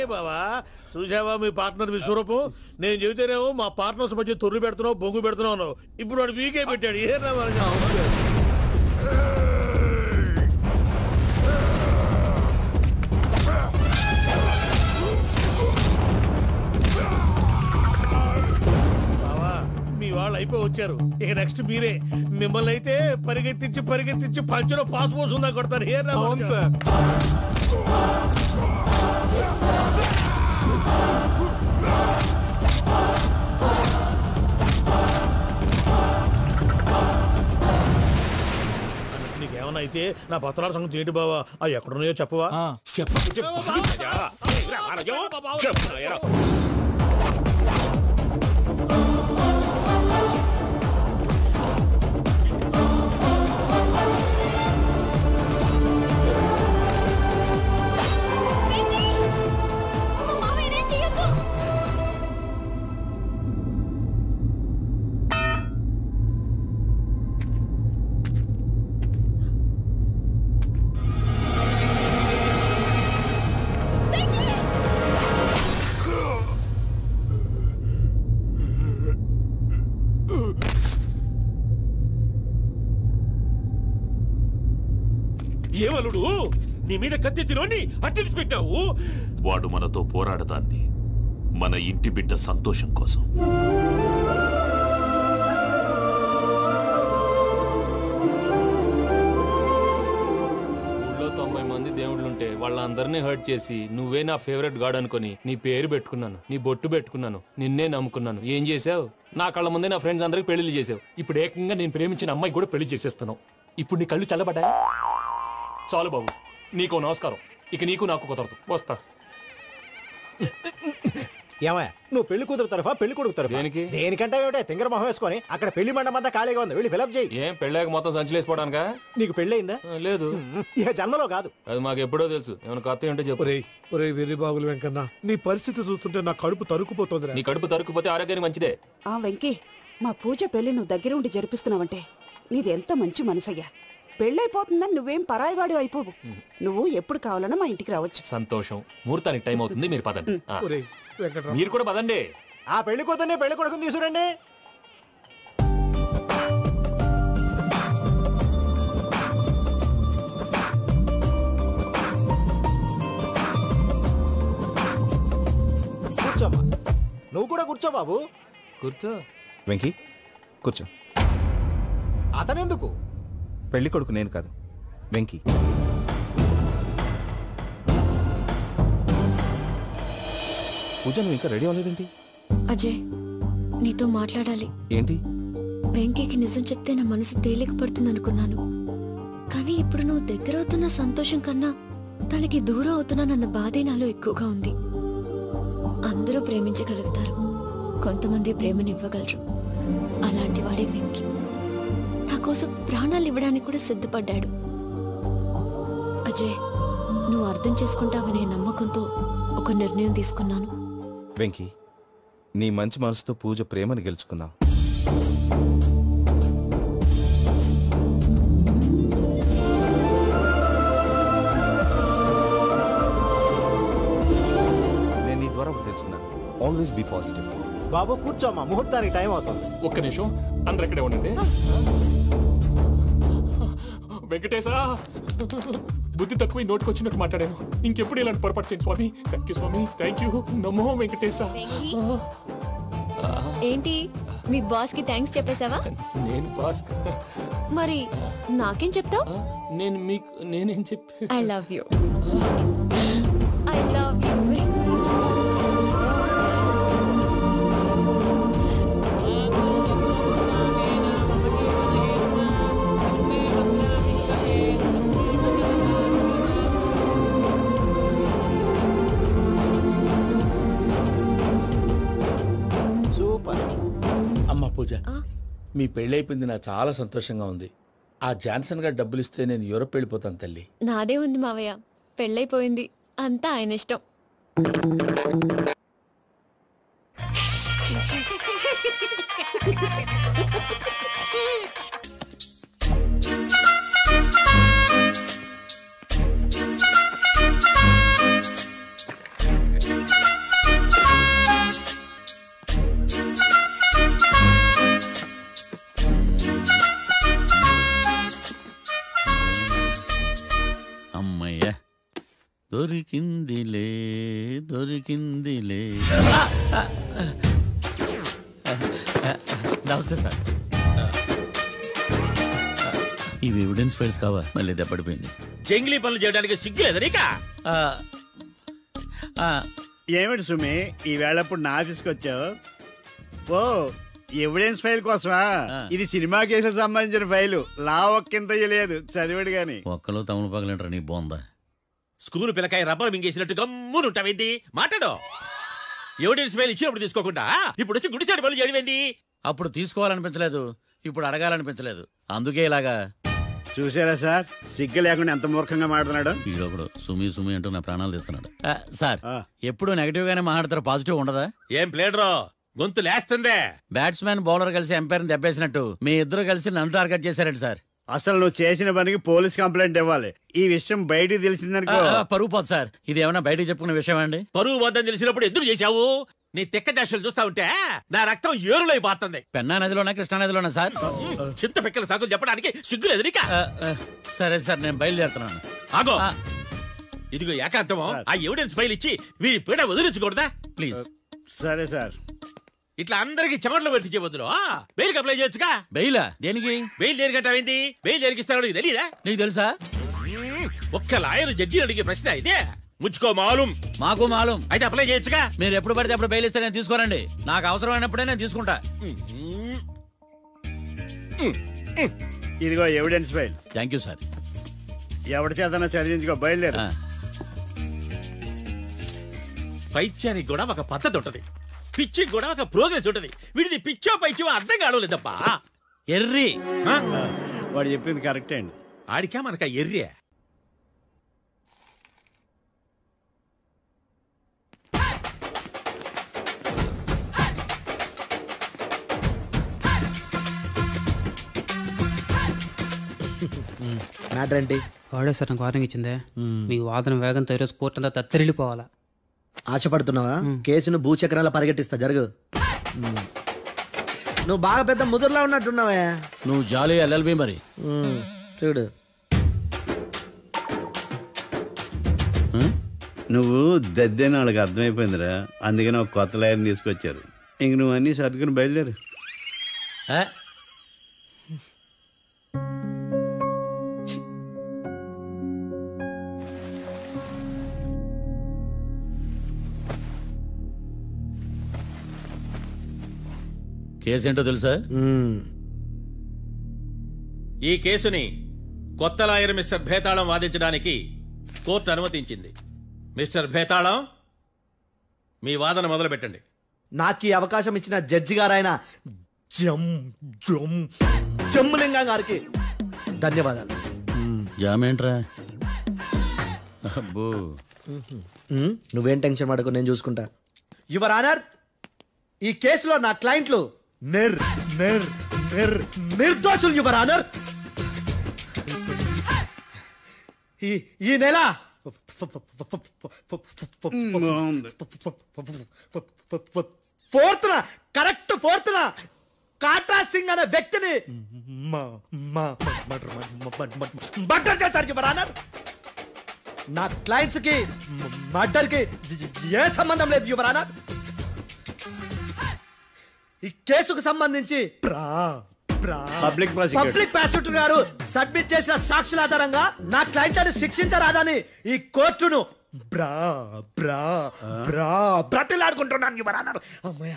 నేనే బావా. చూసావా మీ పార్ట్నర్ విశ్వరూపం? నేను చెబితేనేమో మా పార్ట్నర్స్ మధ్య తొర్రు పెడుతున్నావు, బొంగు పెడుతున్నావు. ఇప్పుడు వాడు మీకే పెట్టాడు. ఏనా మీ వాళ్ళు అయిపోయి వచ్చారు. ఇక నెక్స్ట్ మీరే. మిమ్మల్ని అయితే పరిగెత్తించి పంచలో పాస్ పోసుందా కొడతారు. అవును సార్. నీకేమన్నా అయితే నా పత్రాల సంగతి ఏంటి బావా? అవి ఎక్కడున్నాయో చెప్పవా? ఏమలుడు నీ మీద కత్తెత్తిలోని అట్టెలిసి పెట్టావు. వాడు మనతో పోరాడతాంది మన ఇంటి బిడ్డ సంతోషం కోసం. ఊళ్ళో 90 మంది దేవుళ్ళుంటే వాళ్ళందరినీ హర్ట్ చేసి నువ్వే నా ఫేవరెట్ గాడ్ అనుకుని నీ పేరు పెట్టుకున్నాను, నీ బొట్టు పెట్టుకున్నాను, నిన్నే నమ్ముకున్నాను. ఏం చేసావు? నా కళ్ళ ముందే నా ఫ్రెండ్స్ అందరికి పెళ్లి చేసావు. ఇప్పుడు ఏకంగా నేను ప్రేమించిన అమ్మాయి కూడా పెళ్లి చేసేస్తున్నావు. ఇప్పుడు నీ కళ్ళు చల్లబడ్డాయి. చాలు బాబు, నీకు నమస్కారం. ఇక నీకు నాకు కుదరదు. వస్తా. ఏమయ్య, నువ్వు పెళ్లి కూతురు తరఫా పెళ్లి కొడుకు తరఫా? దేనికి? దేనికంటే తింగర మొహం వేసుకొని అక్కడ పెళ్లి మండపం అంతా ఖాళీగా ఉంది, వెళ్ళి ఫిలప్ చేయి. ఏం పెళ్ళాక మొత్తం సంచలేసిపోవడానికా? నీకు పెళ్ళయిందా? లేదు. ఇక జన్మలో కాదు. అది మాకు ఎప్పుడో తెలుసు. ఏమైనా కొత్త ఏంటో చెప్పు. ఒరే వెర్రి బాబులు వెంకన్న, నీ పరిస్థితి చూస్తుంటే నా కడుపు తరుక్కుపోతుంది. నీ కడుపు తరుక్కుపోతే ఆరోగ్యానికి మంచిదే. ఆ వెంకీ, మా పూజ పెళ్లి నువ్వు దగ్గర ఉండి జరిపిస్తున్నావంటే నీది ఎంత మంచి మనసయ్యా. పెళ్ళైపోతుందని నువ్వేం పరాయివాడు అయిపోవు. నువ్వు ఎప్పుడు కావాలన్నా మా ఇంటికి రావచ్చు. సంతోషం. ముహూర్తానికి టైం అవుతుంది, మీరు పదండి. మీరు కూడా పదండి. ఆ పెళ్లి కూతుర్ని పెళ్లి కొడుకుని తీసుకురండి. కూర్చోమ్మా. నువ్వు కూడా కూర్చో బాబు. కూర్చో. వెంకీ కూర్చో. అతనెందుకు? పెళ్లి కొడుకు నేను కాదు, వెంకీ. పూజ, నువ్వు ఇంకా రెడీ అవ్వలేదేంటి? అజయ్, నీతో మాట్లాడాలి. ఏంటి? వెంకీకి నిజం చెప్తే నా మనసు తేలిక పడుతుంది అనుకున్నాను. కానీ ఇప్పుడు నువ్వు దగ్గర అవుతున్న సంతోషం కన్నా తనకి దూరం అవుతున్నానన్న బాధే నాలో ఎక్కువగా ఉంది. అందరూ ప్రేమించగలుగుతారు, కొంతమంది ప్రేమనివ్వగలరు. అలాంటి వాడే వెంకీ. నా కోసం ప్రాణాలు ఇవ్వడానికి కూడా సిద్ధపడ్డాడు. అజయ్, నువ్వు అర్థం చేసుకుంటావనే నమ్మకంతో ఒక నిర్ణయం తీసుకున్నాను. వెంకీ, నీ మంచి మనసుతో పూజ ప్రేమని గెలుచుకున్నావు. నేను నీ ద్వారా ఒకటి తెలుసుకున్నాను. Always be positive. బాబు కూర్చోమ్మా, ముహూర్తానికి టైం అవుతుంది. ఒక్క నిమిషం, అందరు ఎక్కడే ఉండండి. వెంకటేశా, బుద్ధి తక్కువ నోటుకొచ్చినట్టు మాట్లాడాను. ఇంకెప్పుడు ఇలాంటి పొరపాటు చేయండి స్వామి. థ్యాంక్ యూ స్వామి, థ్యాంక్ యూ. నమో వెంకటేశా. ఏంటి, మీ బాస్ కి థ్యాంక్స్ చెప్పేశావా? నేను బాస్? మరి నాకేం చెప్తావు? నేనేం చెప్పి? I love you. I love you. అమ్మ పూజ, మీ పెళ్ళైపోయింది, నాకు చాలా సంతోషంగా ఉంది. ఆ జాన్సన్ గారు డబ్బులు ఇస్తే నేను యూరోప్ వెళ్ళిపోతాను తల్లి. నాదే ఉంది మావయ్య, పెళ్ళైపోయింది, అంతా ఆయన ఇష్టం. దొరికిందిలే దొరికిందిలే. నమస్తే సార్. ఇవి ఎవిడెన్స్ ఫైల్స్ కావా? మళ్ళీ దెబ్బడిపోయింది. జంగిలీ పనులు చేయడానికి సిగ్గులేదు నీకా? ఏమిటి సుమి ఈ వేళప్పుడు నా ఆఫీస్కి వచ్చావు? ఓ ఎవిడెన్స్ ఫైల్ కోసమా? ఇది సినిమా కేసులకు సంబంధించిన ఫైలు. లా ఒక్కింత లేదు చదివాడు గాని. ఒక్కలో తమను పగలంటారా నీ బోందా? స్కూలు పిల్లకాయ రబ్బర్ మింగేసినట్టు గమ్మునుంటావేంది? మాట్లాడో. ఎవిడెన్స్ ఫైల్ ఇచ్చినప్పుడు తీసుకోకుండా ఇప్పుడు వచ్చి గుడిసాడు పనులు చేయడమేంది? అప్పుడు తీసుకోవాలనిపించలేదు, ఇప్పుడు అడగాలనిపించలేదు, అందుకే ఇలాగా. చూసారా సార్, సిగ్గు లేకుండా ఎంత మూర్ఖంగా మాట్లాడుతున్నాడు. వీడొకడు సుమి సుమి అంటూ నా ప్రాణాలు తీస్తున్నాడు. సార్ ఎప్పుడు నెగటివ్ గానే మాట్లాడతారు, పాజిటివ్ ఉండదా? ఏం ప్లేడరో గొంతు లేస్తుందే. బ్యాట్స్మెన్ బౌలర్ కలిసి ఎంపైర్ దెబ్బేసినట్టు మీ ఇద్దరు కలిసి నన్ను టార్గెట్ చేశారండి సార్. అసలు నువ్వు చేసిన పనికి పోలీస్ కంప్లైంట్ ఇవ్వాలి. ఈ విషయం బయటికి తెలిసిందనుకో పరువు పోదు సార్. ఇది ఏమైనా బయటికి చెప్పుకునే విషయం అండి? పరువు వద్దని తెలిసినప్పుడు ఎందుకు చేశావు? నీ తెక్క దశలు చూస్తా ఉంటే నా రక్తం ఏరులై పారుతుంది. పెన్నా నదిలోనా కృష్ణా నదిలోనా సార్? చింత పిక్కల సాకులు చెప్పడానికి సిగ్గులేదు నీకా? సరే సార్ నేను బయలుదేరుతున్నాను. ఆగో, ఇదిగో ఏకాంతమో ఆ ఎవిడెన్స్ ఫైల్ ఇచ్చి వీడి పీడ వదిలించకూడదా ప్లీజ్? సరే సార్. ఇట్లా అందరికి చెమటలు పెట్టించే బదులు బెయిల్కి అప్లై చేయొచ్చుగా. బెయిలా? దేనికి? బెయిల్ దేనికంటావేంది? బెయిల్ దేనికి ఇస్తారో నీకు తెలియదా? నీకు తెలుసా? ఒక్క లాయర్ జడ్జి అడిగే ప్రశ్న ఇదే. ముచ్చుకో మాలూం. మాకు మాలూం. అయితే అప్లై చేయొచ్చుగా. మీరు ఎప్పుడు పడితే అప్పుడు బెయిల్ ఇస్తే నేను తీసుకోరండి. నాకు అవసరమైనప్పుడే నేను తీసుకుంటా. ఇదిగో evidence file. Thank you sir. ఎవరి చేతనా చదివించుకో, బయలుదేరు. పైత్యానికి కూడా ఒక పద్ధతి ఉంటది, పిచ్చికి కూడా ఒక ప్రోగ్రెస్ ఉంటది. వీడిది పిచ్చో పైచో అర్థం కావలేదబ్బా. ఎర్రి. వాడు చెప్పింది కరెక్టే అండి. ఆడికా మనక ఎర్రి. మ్యాటర్ ఏంటి? వాడే సార్ నాకు వార్నింగ్ ఇచ్చిందే. మీ వాదన వేగంతో ఈరోజు కోర్టు అంతా తత్తరిల్లిపోవాలా. ఆశపడుతున్నావా? కేసును భూచక్రాల పరిగెట్టిస్తా, జరుగు. నువ్వు బాగా పెద్ద ముదురులా ఉన్నట్టున్నావే. నువ్వు జాలి ఎల్ఎల్బి మరి. చూడు, నువ్వు దద్దేని వాళ్ళకి అర్థమైపోయిందిరా. అందుకని ఒక కొత్త లాయర్ని తీసుకొచ్చారు. ఇంక నువ్వు అన్నీ సర్దుకుని బయలుదేరు. కేసేంటో తెలుసా? ఈ కేసుని కొత్త లాయర్ మిస్టర్ భేతాళం వాదించడానికి కోర్టు అనుమతించింది. మిస్టర్ భేతాళం, మీ వాదన మొదలు పెట్టండి. నాకు ఈ అవకాశం ఇచ్చిన జడ్జి గారైన జమ్ములింగం గారికి ధన్యవాదాలు. జామేంట్రా? అబ్బో, నువ్వేం టెన్షన్ పడకు, నేను చూసుకుంటా. యువర్ ఆనర్, ఈ కేసులో నా క్లయింట్లు నిర్దోషులు యువర్ ఆనర్. ఈ నెల 4th correct 4th Katra Singh అనే వ్యక్తిని మర్డర్ చేశారు యువర్ ఆనర్. నా క్లయింట్స్ కి మర్డర్ కి ఏ సంబంధం లేదు యువర్ ఆనర్. ఈ కేసుకు సంబంధించి పబ్లిక్ ప్రాసిక్యూటర్ గారు సబ్మిట్ చేసిన సాక్షుల ఆధారంగా నా క్లయింట్ అని శిక్షించరాదని ఈ కోర్టును బ్రతిలాడుకుంటున్నాను యువర్ ఆనర్. అమ్మయ్య,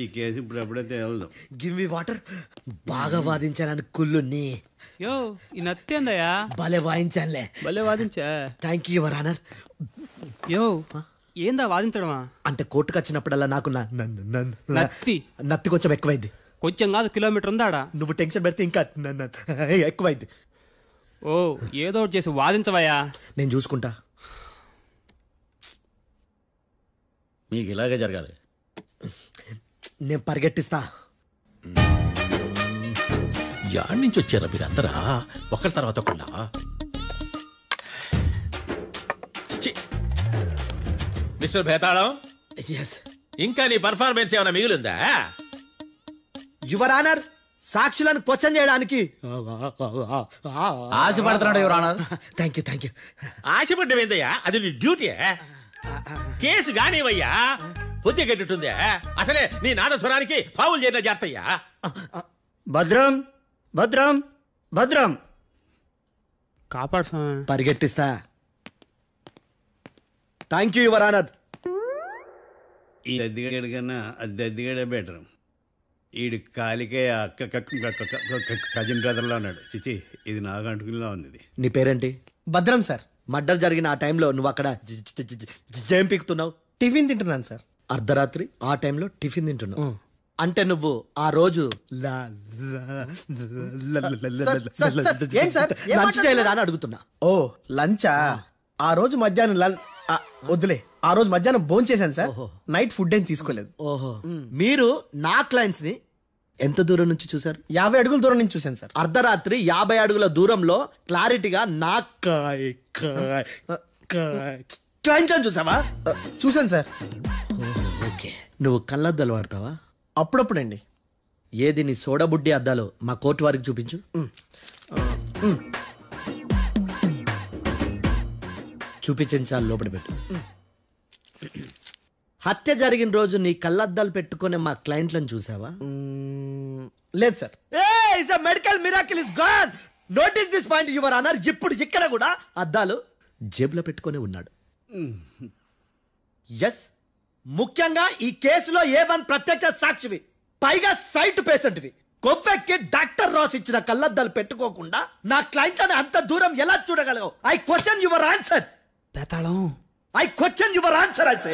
ఈ కేసు ఇప్పుడు ఎప్పుడైతే వెళ్దాం. Give me water. బాగా వాదించానని కుళ్ళుని. యో ఈ నత్తేందయ్యా? భలే వాయించానులే. భలే వాదించా. Thank you your honour. యో ఏందా వాదించడమా? అంటే కోర్టుకు వచ్చినప్పుడల్లా నాకు నత్తి కొంచెం ఎక్కువైంది. కొంచెం కాదు, కిలోమీటర్ ఉందాడా. నువ్వు టెన్షన్ పెడితే ఇంకా ఎక్కువైంది. ఓ ఏదో ఒకటి చేసి వాదించవయ్యా. నేను చూసుకుంటా. మీకు ఇలాగే జరగాలి. నేను పరిగెట్టిస్తా. యాడ్ నుంచి వచ్చారా మీరందరా ఒకరి తర్వాత ఒకళ్ళ? మిస్టర్ భేతాళం, ఇంకా నీ పర్ఫార్మెన్స్ ఏమైనా మిగిలిందా? యువర్ ఆనర్, సాక్షులను క్వశ్చన్ చేయడానికి ఆశపడుతున్నాడు యువర్ ఆనర్. థ్యాంక్ యూ ఆశపడ్డమేందయ్యా, అది నీ డ్యూటీ. కేసు గానివయ్యా, పొద్దు కట్టుందే. అసలే నీ నాదస్వరానికి పావులు చేరిన జాతయ్యా. భద్రం భద్రం భద్రం కాపాడు పరిగెట్టిస్తా. Thank you your honour. ఈ అద్దెగాడి కన్నా అద్దెగాడే బెటర్. ఈడు కాలికే కజిన్ బ్రదర్లో ఉన్నాడు. చిచి, ఇది నాకు అంటుకునిలా ఉంది. నీ పేరేంటి? భద్రం సార్. మర్డర్ జరిగిన ఆ టైంలో నువ్వు అక్కడ ఏం పీకుతున్నావు? టిఫిన్ తింటున్నాను సార్. అర్ధరాత్రి ఆ టైంలో టిఫిన్ తింటున్నావు అంటే నువ్వు ఆ రోజు లంచ్ చేయలేదా అని అడుగుతున్నా. ఓ లంచా? ఆ రోజు మధ్యాహ్నం వద్దులే, ఆ రోజు మధ్యాహ్నం భోజనం చేశాను సార్. నైట్ ఫుడ్ ఏం తీసుకోలేదు. ఓహో, మీరు నా క్లయింట్స్ ని ఎంత దూరం నుంచి చూసారు? 50 అడుగుల దూరం నుంచి చూశాను సార్. అర్ధరాత్రి 50 అడుగుల దూరంలో క్లారిటీగా నా క్లయింట్ అని చూసావా? చూశాను సార్. ఓకే, నువ్వు కళ్ళద్దాలు వాడతావా? అప్పుడప్పుడండి. ఏది నీ సోడబుడ్డి అద్దాలు మా కోర్టు వారికి చూపించు. చూపించాలి, లోపల పెట్టు. హత్య జరిగిన రోజు నీ కళ్ళద్దాలు పెట్టుకునే మా క్లయింట్లను చూసావా? లేదు sir. Medical miracle is gone. Notice this point your honour. ఇప్పుడు ఇక్కడ కూడా అద్దాలు జేబులో పెట్టుకునే ఉన్నాడు. ఎస్, ముఖ్యంగా ఈ కేసులో A1 ప్రత్యక్ష సాక్షివి, పైగా సైట్ పేషెంట్వి. కొవ్వెక్కి డాక్టర్ రాస్ ఇచ్చిన కళ్ళద్దాలు పెట్టుకోకుండా నా క్లయింట్ అని అంత దూరం ఎలా చూడగలవు? I question your answer. I question your answer. I say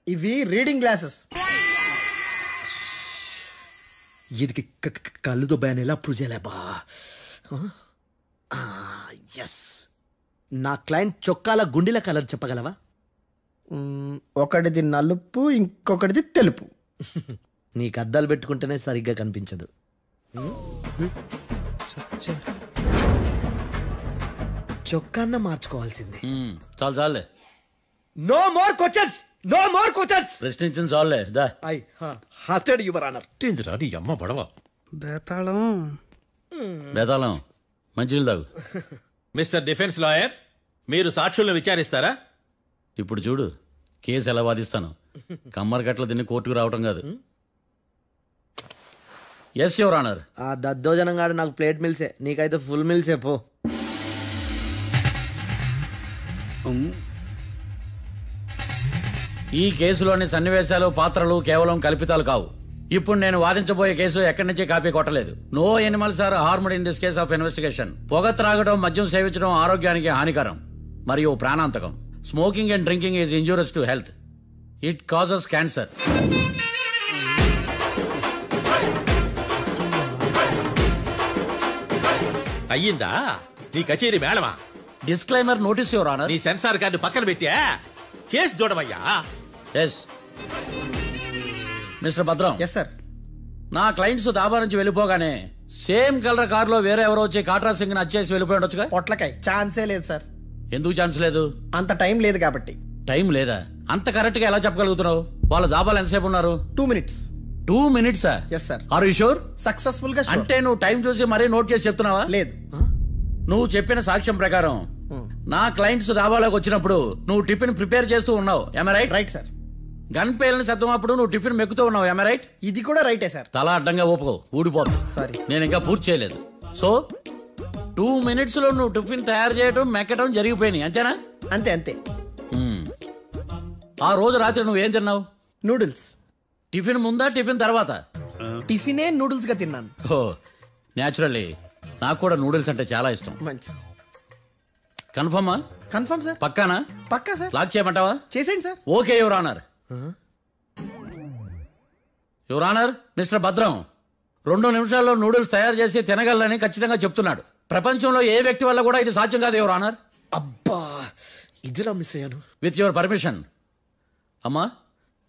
ఇవి రీడింగ్ గ్లాసెస్. వీటికి కళ్ళు దుబ్బాయని ఎలా ప్రూవ్ చేయలేబా? ఎస్, నా క్లయింట్ చొక్కాల గుండెల కలర్ చెప్పగలవా? ఒకటిది నలుపు, ఇంకొకటిది తెలుపు. నీకు అద్దాలు పెట్టుకుంటేనే సరిగ్గా కనిపించదు. చొక్కాన్న మార్చుకోవాల్సింది. చాలు చాలే. No more questions, no more questions. ప్రశ్నించిన చాలులే. దా ఐ హార్టెడ్ యువర్ ఆనర్. నీ అమ్మ పడవ బేతాళం బేతాళం మంచినీళ్ళు తాగు. మిస్టర్ డిఫెన్స్ లాయర్, మీరు సాక్షులను విచారిస్తారా? ఇప్పుడు చూడు కేసు ఎలా వాదిస్తాను. కమ్మరి కట్ల తిని కోర్టుకు రావటం కాదు. Yes your honour. ఆ దద్దోజనం గాడు నాకు ప్లేట్ మిల్సే, నీకైతే ఫుల్ మిల్సే పో. ఈ కేసులోని సన్నివేశాలు, పాత్రలు కేవలం కల్పితాలు కావు. ఇప్పుడు నేను వాదించబోయే కేసు ఎక్కడి నుంచి కాపీ కొట్టలేదు. No animals are harmed in this case of investigation. పొగ త్రాగడం, మద్యం సేవించడం ఆరోగ్యానికి హానికరం మరియు ప్రాణాంతకం. Smoking and drinking is injurious to health. It causes cancer. అయ్యిందా నీ కచేరీ మేడమా? Disclaimer notice your honour. నీ సెన్సార్ కార్డు పక్కన పెట్టా కేసు చూడమయ్యా. Yes mister Bhadram. Yes sir. నా క్లయింట్స్ దాబా నుంచి వెళ్ళిపోగానే సేమ్ కలర్ కారులో వేరే ఎవరో వచ్చి కాట్రా సింగ్ వచ్చేసి వెళ్ళిపోయి ఉండొచ్చుగా? పొట్లకాయ ఛాన్సే లేదు సార్. ఎందుకు ఛాన్స్ లేదు? అంత టైం లేదు కాబట్టి. టైం లేదా? అంత కరెక్ట్ గా ఎలా చెప్పగలుగుతున్నావు? వాళ్ళ దాబాలు ఎంతసేపు ఉన్నారు? 2 minutes. 2 minutes? Yes sir. Are you sure? Successful గా. అంటే నువ్వు టైం చూసి మరీ నోట్ చేసి చెప్తున్నావా? లేదు. నువ్వు చెప్పిన సాక్ష్యం ప్రకారం నా క్లయింట్స్ దాబాలోకి వచ్చినప్పుడు నువ్వు టిఫిన్ ప్రిపేర్ చేస్తూ ఉన్నావు. Am I right? Right sir. Gun పేలిన శబ్దం అప్పుడు నువ్వు టిఫిన్ మెక్కుతూ ఉన్నావు. Am I right? ఇది కూడా రైటే సార్. తల అడ్డంగా ఊపుకో, ఊడిపోతుంది. సారీ, నేను ఇంకా పూర్తి చేయలేదు. సో 2 minutes లో నువ్వు టిఫిన్ తయారు చేయడం, మెక్కడం జరిగిపోయినాయి, అంతేనా? అంతే అంతే. ఆ రోజు రాత్రి నువ్వు ఏం తిన్నావు? నూడిల్స్. టిఫిన్ ముందా, టిఫిన్ తర్వాత? టిఫినే నూడిల్స్ గా తిన్నాను. ఓ న్యాచురల్లీ నాకు కూడా నూడిల్స్ అంటే చాలా ఇష్టం. మంచి. కన్ఫర్మా? Confirm sir. పక్కానా? పక్కా సార్. లాక్ చేయమంటావా? చేసేయండి sir. Okay your honour. Your honour, mister Bhadram 2 నిమిషాల్లో నూడిల్స్ తయారు చేసి తినగలని ఖచ్చితంగా చెప్తున్నాడు. ప్రపంచంలో ఏ వ్యక్తి వల్ల కూడా ఇది సాధ్యం కాదు యువర్ ఆనర్. అబ్బా, ఇదిలా మిస్ అయ్యాను. With your permission. అమ్మా,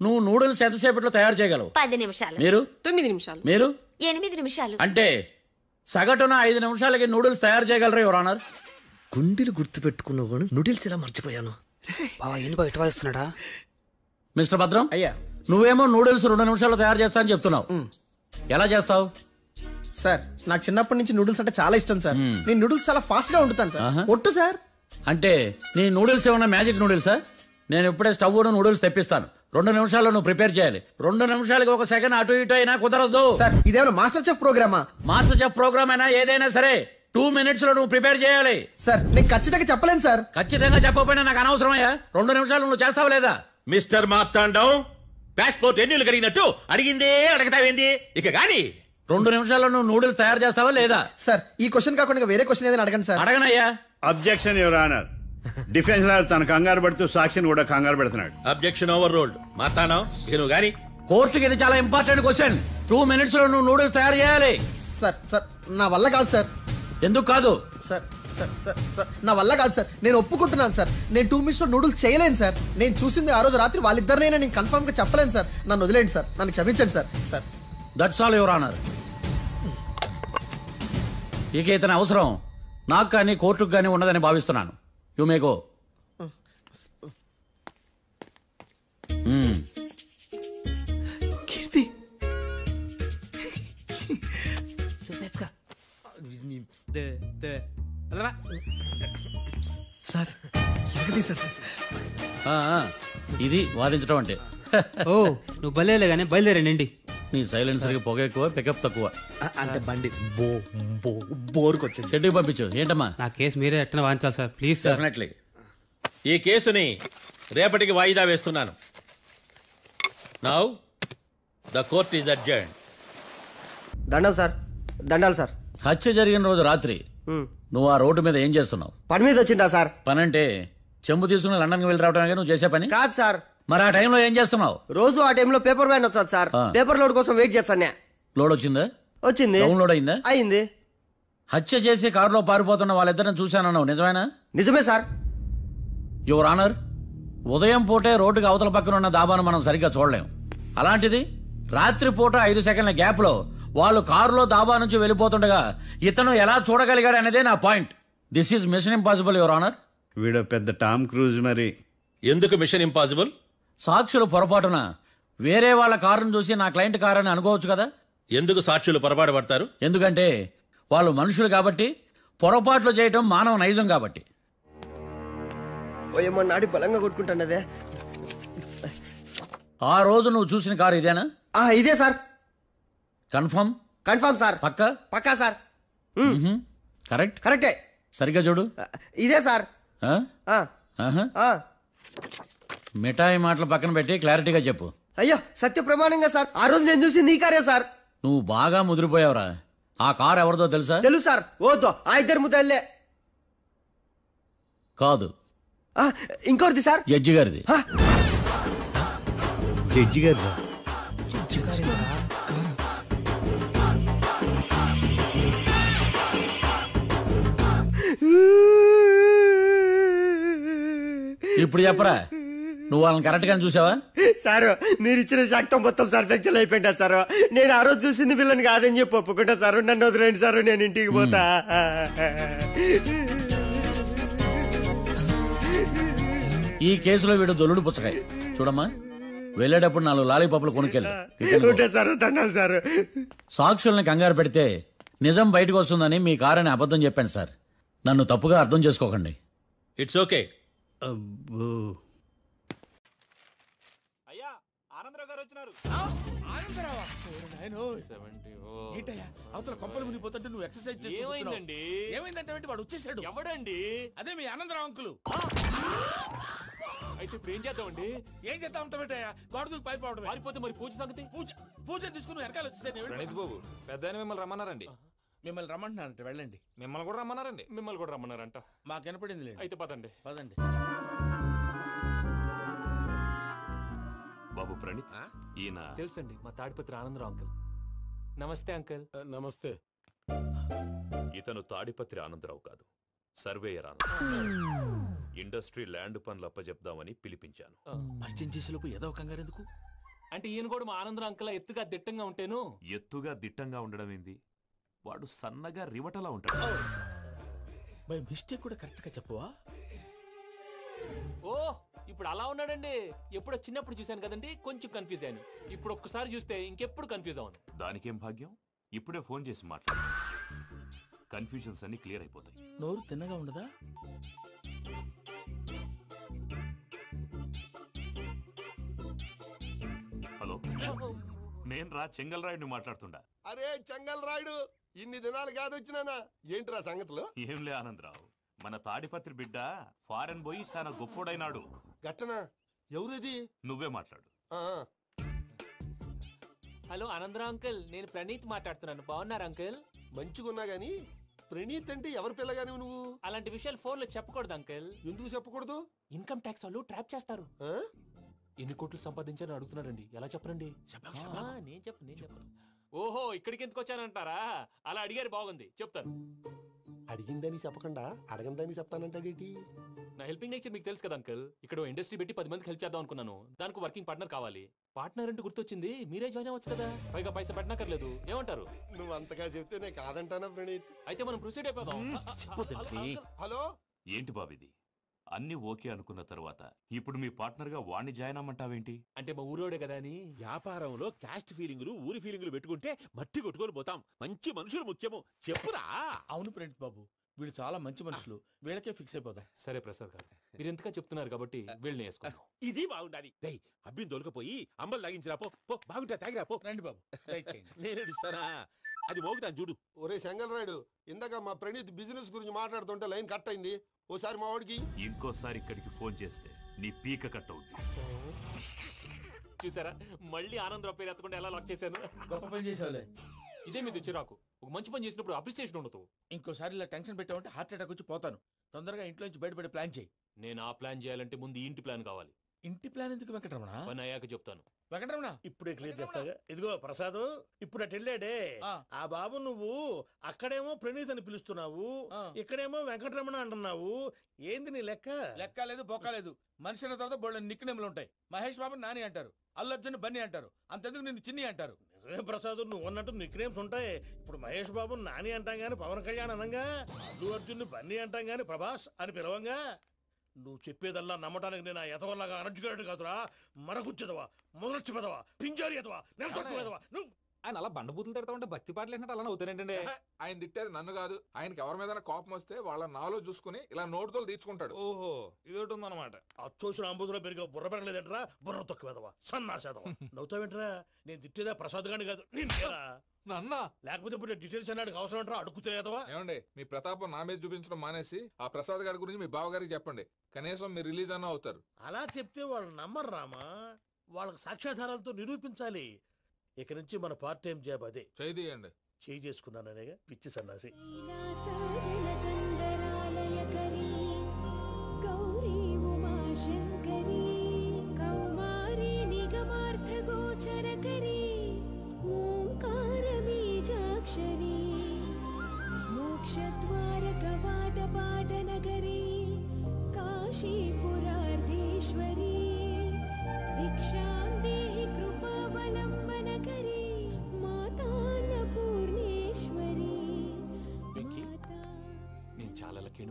నువ్వు నూడిల్స్ ఎంతసేపట్లో తయారు చేయగలవు? 10 నిమిషాలు. మీరు? 9 నిమిషాలు. మీరు? 8 నిమిషాలు. అంటే సగటున 5 నిమిషాలకి నూడిల్స్ తయారు చేయగలరు యువర్ ఆనర్. గుండెలు గుర్తు పెట్టుకున్నావు కానీ నూడిల్స్ ఇలా మర్చిపోయాను. బయట వాయిస్తున్నాడా? మిస్టర్ భద్రం, అయ్యా, నువ్వేమో నూడిల్స్ 2 నిమిషాల్లో తయారు చేస్తా అని చెప్తున్నావు. ఎలా చేస్తావు? సార్ నాకు చిన్నప్పటి నుంచి నూడిల్స్ అంటే చాలా ఇష్టం సార్. నేను నూడిల్స్ చాలా ఫాస్ట్ గా వండుతాను సార్. ఒట్టు సార్. అంటే నీ నూడిల్స్ ఏమన్నా మ్యాజిక్ నూడిల్సా? నేను ఇప్పుడే స్టవ్ నూడిల్స్ తెప్పిస్తాను. 2 నిమిషాల్లో నువ్వు ప్రిపేర్ చేయాలి. 2 నిమిషాలకి 1 సెకండ్ అటు ఇటు అయినా కుదరదు సార్. ఇదేమైనా మాస్టర్ చెఫ్ ప్రోగ్రామా? మాస్టర్ చెఫ్ ప్రోగ్రామ్ అయినా ఏదైనా సరే 2 minutes లో నువ్వు ప్రిపేర్ చేయాలి. సార్ నేను ఖచ్చితంగా చెప్పలేను సార్. ఖచ్చితంగా చెప్పకపోయినా నాకు అనవసరమయ్యా. 2 నిమిషాలు నువ్వు చేస్తావా లేదా? మిస్టర్ మార్తాండం, పాస్పోర్ట్ ఎన్నిళ్ళు కడిగినట్టు అడిగిందే అడగతావేంది? ఇక గాని 2 నిమిషాల్లో నువ్వు నూడిల్స్ తయారు చేస్తావా లేదా? సార్ ఈ క్వశ్చన్ కాకుండా వేరే క్వశ్చన్ ఏదైనా అడగండి సార్. అడగనయ్యా. Objection your honour. Defence lawyer తన కంగారు పడుతూ సాక్షిని కూడా కంగారు పెడుతున్నాడు. Objection over ruled. మార్తాండం ఇక నువ్వు గాని. కోర్టుకి ఇది చాలా ఇంపార్టెంట్ క్వశ్చన్. 2 minutes లో నువ్వు నూడిల్స్ తయారు చేయాలి. సార్ సార్ నా వల్ల కాదు సార్. ఎందుకు కాదు? సార్ సార్ సార్ సార్ నా వల్ల కాదు సార్. నేను ఒప్పుకుంటున్నాను సార్. నేను 2 minutes లో నూడిల్స్ చేయలేను సార్. నేను చూసింది ఆ రోజు రాత్రి వాళ్ళిద్దరినైనా నేను కన్ఫర్మ్ గా చెప్పలేను సార్. నన్ను వదిలేండి సార్. నన్ను క్షమించండి sir. Sir that's all your honour. ఇక ఇతని అవసరం నాకు కానీ కోర్టుకు కానీ ఉన్నదని భావిస్తున్నాను. You may go. Keerthi sir sir. ఇది వాదించడం అంటే. ఓ నువ్వు బయలుదేరలే కానీ బయలుదేరండి. నీ సైలెన్సర్కి పొగ ఎక్కువ, పికప్ తక్కువ. అంటే బండి బోర్కి వచ్చింది. షెడ్యూల్ పంపించు. ఏంటమ్మా? నా కేసు మీరే ఎట్టన వాయించాలి సార్ ప్లీజ్ సార్. డెఫినెట్లీ. ఈ కేసుని రేపటికి వాయిదా వేస్తున్నాను. Now the court is adjourned. దండాలు సార్. దండాలు సార్. హత్య జరిగిన రోజు రాత్రి నువ్వు ఆ రోడ్డు మీద ఏం చేస్తున్నావు? పని మీద వచ్చిందా సార్? పని అంటే చెంబు తీసుకుని లండన్కి వెళ్ళి రావడానికి నువ్వు చేసే పని కాదు సార్. మరి ఆ టైంలో ఏం చేస్తున్నావు? రోజు ఆ టైంలో పేపర్ వ్యాన్ వచ్చాది సార్. పేపర్ లోడ్ కోసం వెయిట్ చేస్తాను. లోడ్ వచ్చిందా? వచ్చింది. డౌన్లోడ్ అయిందా? అయింది. హత్య చేసి కారులో పారిపోతున్న వాళ్ళిద్దరిని చూశానన్నావు, నిజమేనా? నిజమే సార్. యువర్ ఆనర్, ఉదయం పూటే రోడ్డుకి అవతల పక్కన ఉన్న దాబాను మనం సరిగ్గా చూడలేం. అలాంటిది రాత్రి పూట 5 సెకండ్ల గ్యాప్లో వాళ్ళు కారులో దాబా నుంచి వెళ్ళిపోతుండగా ఇతను ఎలా చూడగలిగాడు అనేదే నా point. This is mission impossible your honour. వీడు పెద్ద టామ్ క్రూజ్. మరి ఎందుకు మిషన్ ఇంపాసిబుల్? సాక్షులు పొరపాటున వేరే వాళ్ళ కారును చూసి నా క్లయింట్ కారు అని అనుకోవచ్చు కదా. ఎందుకు సాక్షులు పొరపాటు పడతారు? ఎందుకంటే వాళ్ళు మనుషులు కాబట్టి, పొరపాట్లు చేయటం మానవ నైజం కాబట్టి. ఏమో నాడి బలంగా కొట్టుకుంటానదే. ఆ రోజు నువ్వు చూసిన కారు ఇదేనా? ఇదే సార్. కన్ఫర్మ్? Confirm sir. పక్కా? పక్కా సార్. కరెక్ట్? కరెక్టే. సరిగ్గా చూడు. ఇదే సార్. మిఠాయి మాటలు పక్కన పెట్టి క్లారిటీగా చెప్పు. అయ్యో సత్య ప్రమాణంగా సార్, ఆ రోజు నేను చూసి నీ కారే సార్. నువ్వు బాగా ముదిరిపోయావురా. ఆ కారు ఎవరిదో తెలుసా? తెలుసు సార్. ఓతో ఆ ఇద్దరు ముద్దల్లే. కాదు, ఇంకోటిది సార్. జడ్జి గారిది. జడ్జి గారిదా? ఇప్పుడు చెప్పరా, నువ్వు వాళ్ళని కరెక్ట్ గా చూసావా? సార్ మీరు ఇచ్చిన శాక్తం మొత్తం సార్ ఫ్రాక్చర్ అయిపోయింటా సార్. నేను ఆ రోజు చూసింది వీళ్ళని కాదని చెప్పి ఒప్పుకుంటా సార్. నన్ను వదిలేండి సార్, నేను ఇంటికి పోతా. ఈ కేసులో వీడు దొల్లుడు పుచ్చకాయ. చూడమ్మా, వెళ్ళేటప్పుడు 4 లాలీపాపులు కొనుక్కెళ్ళు. Sir దండాలి sir. సాక్షుల్ని కంగారు పెడితే నిజం బయటకు వస్తుందని మీ కారని అబద్ధం చెప్పాను సార్. నన్ను తప్పుగా అర్థం చేసుకోకండి. It's okay. అవతల కొంపలు మునిగిపోతుంటే నువ్వు ఎక్సర్సైజ్ చేస్తుందండి. ఏమైందంటే వాడు వచ్చేసాడు. ఎవడండి? అదే మీ ఆనందరావు అంకులు. అయితే ఇప్పుడు ఏం చేద్దామండి? ఏం చేద్దాం ఉంటావేటయ్యా? గొడవకు పైపోవడం. పారిపోతే మరి పూజ సంగతి? పూజ తీసుకుని వెనకాల వచ్చేసాడు. ప్రణీత్ బాబు, పెద్ద మిమ్మల్ని రమ్మన్నారండి. మిమ్మల్ని రమ్మంటున్నారంట, వెళ్ళండి. మిమ్మల్ని కూడా రమ్మన్నారండి. మిమ్మల్ని కూడా రమ్మన్నారంట. మాకు వినపడింది లేదు. అయితే పదండి. పదండి. బాబు ప్రణీత్, ఈయన తెలుసండి, మా తాడిపత్రి ఆనందరావు అంకుల్. నమస్తే అంకుల్. నమస్తే. ఇతను తాడిపత్రి ఆనందరావు కాదు, సర్వేయర్ ఆనందరావు. ఇండస్ట్రీ ల్యాండ్ పనులు అప్పచెప్దామని పిలిపించాను. పరిచయం చేసేలోపు ఏదో కంగారు ఎందుకు? అంటే ఈయన కూడా మా ఆనందరావు అంకుల్ ఎత్తుగా దిట్టంగా ఉంటాను. ఎత్తుగా దిట్టంగా ఉండడం ఏంది? వాడు సన్నగా రివటలా ఉంటాడు. బై మిస్టేక్ కూడా కరెక్ట్ గా చెప్పవా? ఓ ఇప్పుడు అలా ఉన్నాడండి. ఎప్పుడో చిన్నప్పుడు చూశాను కదండి, కొంచెం కన్ఫ్యూజ్ అయ్యాను. ఇప్పుడు ఒక్కసారి చూస్తే ఇంకెప్పుడు కన్ఫ్యూజ్ అవును. దానికేం భాగ్యం, ఇప్పుడే ఫోన్ చేసి మాట్లాడు. కన్ఫ్యూజన్స్ అన్ని క్లియర్ అయిపోతాయి. నోరు తిన్నగా ఉండదా? హలో, నేను రా చెంగల్ రాయుడిని మాట్లాడుతుండా. అరే చెంగల్ రాయుడు, ఇన్ని దినాలు కాదు వచ్చినానా? ఏంట్రా సంగతులు? ఏంలే ఆనందరావు, మన తాడిపత్రి బిడ్డ ఫారెన్ పోయి చాలా గొప్పోడైనాడు. గట్టనా? ఎవరిది? నువ్వే మాట్లాడు. హలో ఆనందరావు అంకుల్, నేను ప్రణీత్ మాట్లాడుతున్నాను. బాగున్నారు అంకుల్? మంచిగున్నా గాని ప్రణీత్ అంటే ఎవరి పిల్లగాని నువ్వు? అలాంటి విషయాలు ఫోన్ లో చెప్పకూడదు అంకుల్. ఎందుకు చెప్పకూడదు? ఇన్కమ్ ట్యాక్స్ వాళ్ళు ట్రాప్ చేస్తారు. ఎన్ని కోట్లు సంపాదించాలని అడుగుతున్నారండి, ఎలా చెప్పరండి? నేను చెప్పను. ఓహో, ఇక్కడికి ఎందుకు వచ్చానంటారా? అలా అడిగారు, బాగుంది, చెప్తాను. అడిగిందని చెప్పకుండా అడగందని చెప్తానంటాడేటి? నా హెల్పింగ్ నేచర్ మీకు తెలుసు కదా అంకుల్. ఇక్కడ ఇండస్ట్రీ పెట్టి 10 మందికి హెల్ప్ చేద్దాం అనుకున్నాను. దానికి వర్కింగ్ పార్ట్నర్ కావాలి. పార్ట్నర్ అంటే గుర్తొచ్చింది, మీరే జాయిన్ అవ్వచ్చు కదా, పైగా పైసా పెట్టనక్కర్లేదు. ఏమంటారు? నువ్వు అంతగా చెప్తే నేను కాదంటానా ప్రణీత్? అయితే మనం ప్రొసీడ్ అయిపోదాం. హలో, ఏంటి బాబిది? అన్ని ఓకే అనుకున్న తర్వాత ఇప్పుడు మీ పార్ట్నర్ గా వాణ్ణి జాయిన్ అమ్మంటావేంటి? అంటే మా ఊరోడే కదా అని. వ్యాపారంలో క్యాస్ట్ ఫీలింగులు, ఊరి ఫీలింగులు పెట్టుకుంటే మట్టి కొట్టుకొని పోతాం. మంచి మనుషులు ముఖ్యము, చెప్పురా. అవును ప్రణీత్ బాబు, వీళ్ళు చాలా మంచి మనుషులు, వీళ్ళకే ఫిక్స్ అయిపోతాం. సరే ప్రసాద్ గారు, మీరు ఎంతగా చెప్తున్నారు కాబట్టి వీళ్ళని వేసుకుందాం. ఇది బాగుండాలి. డై అబ్బిని దొలకపోయి అంబలు లాగించిరా పో. బాగుంటా తాగిరా పో. రండి బాబు, నేను ఇస్తానా? అది మోగుతాను చూడు. ఒరే చెంగల్ రాయుడు, ఇందాక మా ప్రణీత్ బిజినెస్ గురించి మాట్లాడుతుంటే లైన్ కట్ అయింది. ఓసారి మా వాడికి ఇంకోసారి ఇక్కడికి ఫోన్ చేస్తే నీ పీక కట్ అవుద్ది. చూసారా, మళ్ళీ ఆనందరావు పేరు ఎత్తకుండా ఎలా లాక్ చేశాను. గొప్ప పని చేసేవాళ్ళే. ఇదే మీ చిరాకు. ఒక మంచి పని చేసినప్పుడు అప్రిసియేషన్ ఉండదు. ఇంకోసారి ఇలా టెన్షన్ పెట్టామంటే హార్ట్ అటాక్ వచ్చి పోతాను. తొందరగా ఇంట్లో నుంచి బయటపడే ప్లాన్ చేయి. నేను ఆ ప్లాన్ చేయాలంటే ముందు ఈ ఇంటి ప్లాన్ కావాలి. ఇంటి ప్లాన్ ఎందుకు వెంకటరమణ? పని అయ్యాక చెప్తాను. వెంకటరమణ ఇప్పుడే క్లియర్ చేస్తాగా. ఇదిగో ప్రసాద్, ఇప్పుడు అటు వెళ్ళాడే ఆ బాబు, నువ్వు అక్కడేమో ప్రణీత్ అని పిలుస్తున్నావు, ఇక్కడేమో వెంకటరమణ అంటున్నావు. ఏంది నీ లెక్క? లెక్క లేదు, బొక్క లేదు. మనిషి అన్న తర్వాత బోళ్ళ నిక్నెములు ఉంటాయి. మహేష్ బాబు నాని అంటారు, అల్లు అర్జున్ బన్నీ అంటారు, అంతెందుకు నిన్ను చిన్ని అంటారు. నిజమే ప్రసాద్, నువ్వు అన్నట్టు నిక్నేమ్స్ ఉంటాయి. ఇప్పుడు మహేష్ బాబు నాని అంటాం గాని పవన్ కళ్యాణ్ అనంగా, అల్లు అర్జున్ బన్నీ అంటాం గాని ప్రభాస్ అని పిలవంగా. నువ్వు చెప్పేదల్లా నమ్మటానికి నేను ఎతవల్లాగా అనర్జుకేటెడ్ కాదురా. మరగుచ్చదవా, మొదలచ్చి పెదవా, పింజారి ఎదవా, నెలసొక్కుదవా. నువ్వు ఆయన అలా బండబూతులు తిడతా ఉంటే భక్తి పాటలు ఏంటంటే అలా అవుతానంటే. ఆయన తిట్టేది నన్ను కాదు, ఆయనకి ఎవరి మీద కోపం వస్తే వాళ్ళ నాలో చూసుకుని ఇలా నోటుతో తీర్చుకుంటాడు. ఓహో, ఇదొకటి ఉందన్నమాట. అచ్చోసిన అంబుధులో పెరిగే బుర్ర పెరగలేదంటరా, బుర్ర తొక్కువేదవా, సన్నాసేదవా. నవ్వుతావేంట్రా? నేను తిట్టేదా ప్రసాద్ గాని కాదు, నన్నా. లేకపోతే ఇప్పుడు డీటెయిల్స్ అన్నాడు అవసరం అంటారా? అడుగుతలేదవా? ఏమండి, మీ ప్రతాపం నా మీద చూపించడం మానేసి ఆ ప్రసాద్ గారి గురించి మీ బావగారికి చెప్పండి. కనీసం మీరు రిలీజ్ అన్న అవుతారు. అలా చెప్తే వాళ్ళు నమ్మరు రామా. వాళ్ళకి సాక్ష్యాధారాలతో నిరూపించాలి. ఇక నుంచి మన పార్ట్ టైం జాబ్ అదే. చేయండి. చేయి చేసుకున్నాననేగా పిచ్చి సన్నాసి.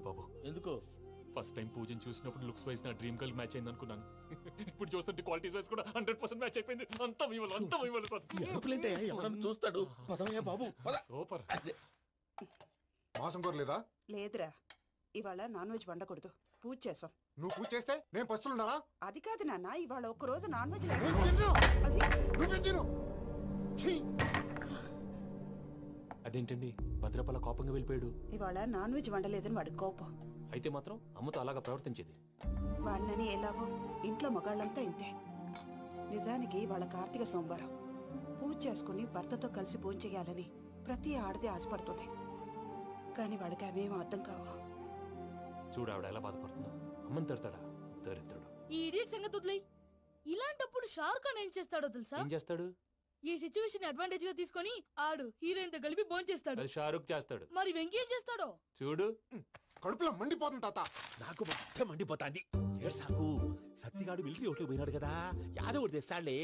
బాబు ఎందుకు? ఫస్ట్ టైం పూజను చూసినప్పుడు లుక్స్ వైజ్ నా డ్రీమ్ గర్ల్ మ్యాచ్ అయింది అనుకున్నాను. ఇప్పుడు చూస్తుంటే క్వాలిటీస్ వైజ్ కూడా 100% మ్యాచ్ అయిపోయింది. అంతా ఇవ్వాలి సార్. ఎవడన్నా చూస్తాడు. పదవయ్యా బాబు, సూపర్. మాసం కోరలేదా? లేదురా, ఇవాళ నాన్ వెజ్ వండకూడదు, పూజ చేసాం. నువ్వు పూజ చేస్తే నేను పస్తులున్నారా? అది కాదు నాన్న, ఇవాళ ఒక్కరోజు నాన్ వెజ్ అదేంటండి భద్రపల కోపంగా వెళ్ళిపోయాడు? ఇవాళ నాన్ వెజ్ వండలేదని వాడి కోపం. అయితే మాత్రం అమ్మతో అలాగా ప్రవర్తించేది. వాడినని ఎలాగో ఇంట్లో మగాళ్ళంతా ఇంతే. నిజానికి వాళ్ళ కార్తీక సోమవారం పూజ చేసుకుని భర్తతో కలిసి పూజ చేయాలని ప్రతి ఆడది ఆశపడుతుంది. కానీ వాడికి అవేమో అర్థం కావా. చూడు ఆవిడ ఎలా బాధపడుతుందో. అమ్మని తిడతాడా దరిద్రుడు. ఈ ఇడియట్ సంగతి వదిలేయ్. ఇలాంటప్పుడు షారుఖ్ ఖాన్ ఏం చేస్తాడో తెలుసా? ఏం చేస్తాడు? ఈ సిచ్యువేషన్ అడ్వాంటేజ్ గా తీసుకొని ఆడు హీరోయిన్ తో కలిపి బోన్ చేస్తాడు. అది షారుఖ్ చేస్తాడు. మరి వెంకీ ఏం చేస్తాడో చూడు. కడుపులో మండిపోతుంది తాత. నాకు మొత్తం మండిపోతాంది. ఏడ్సాకు, సత్తిగాడు మిలిటరీ ఓట్లు పోయినాడు కదా, యాదవ్ తెస్తాడులే.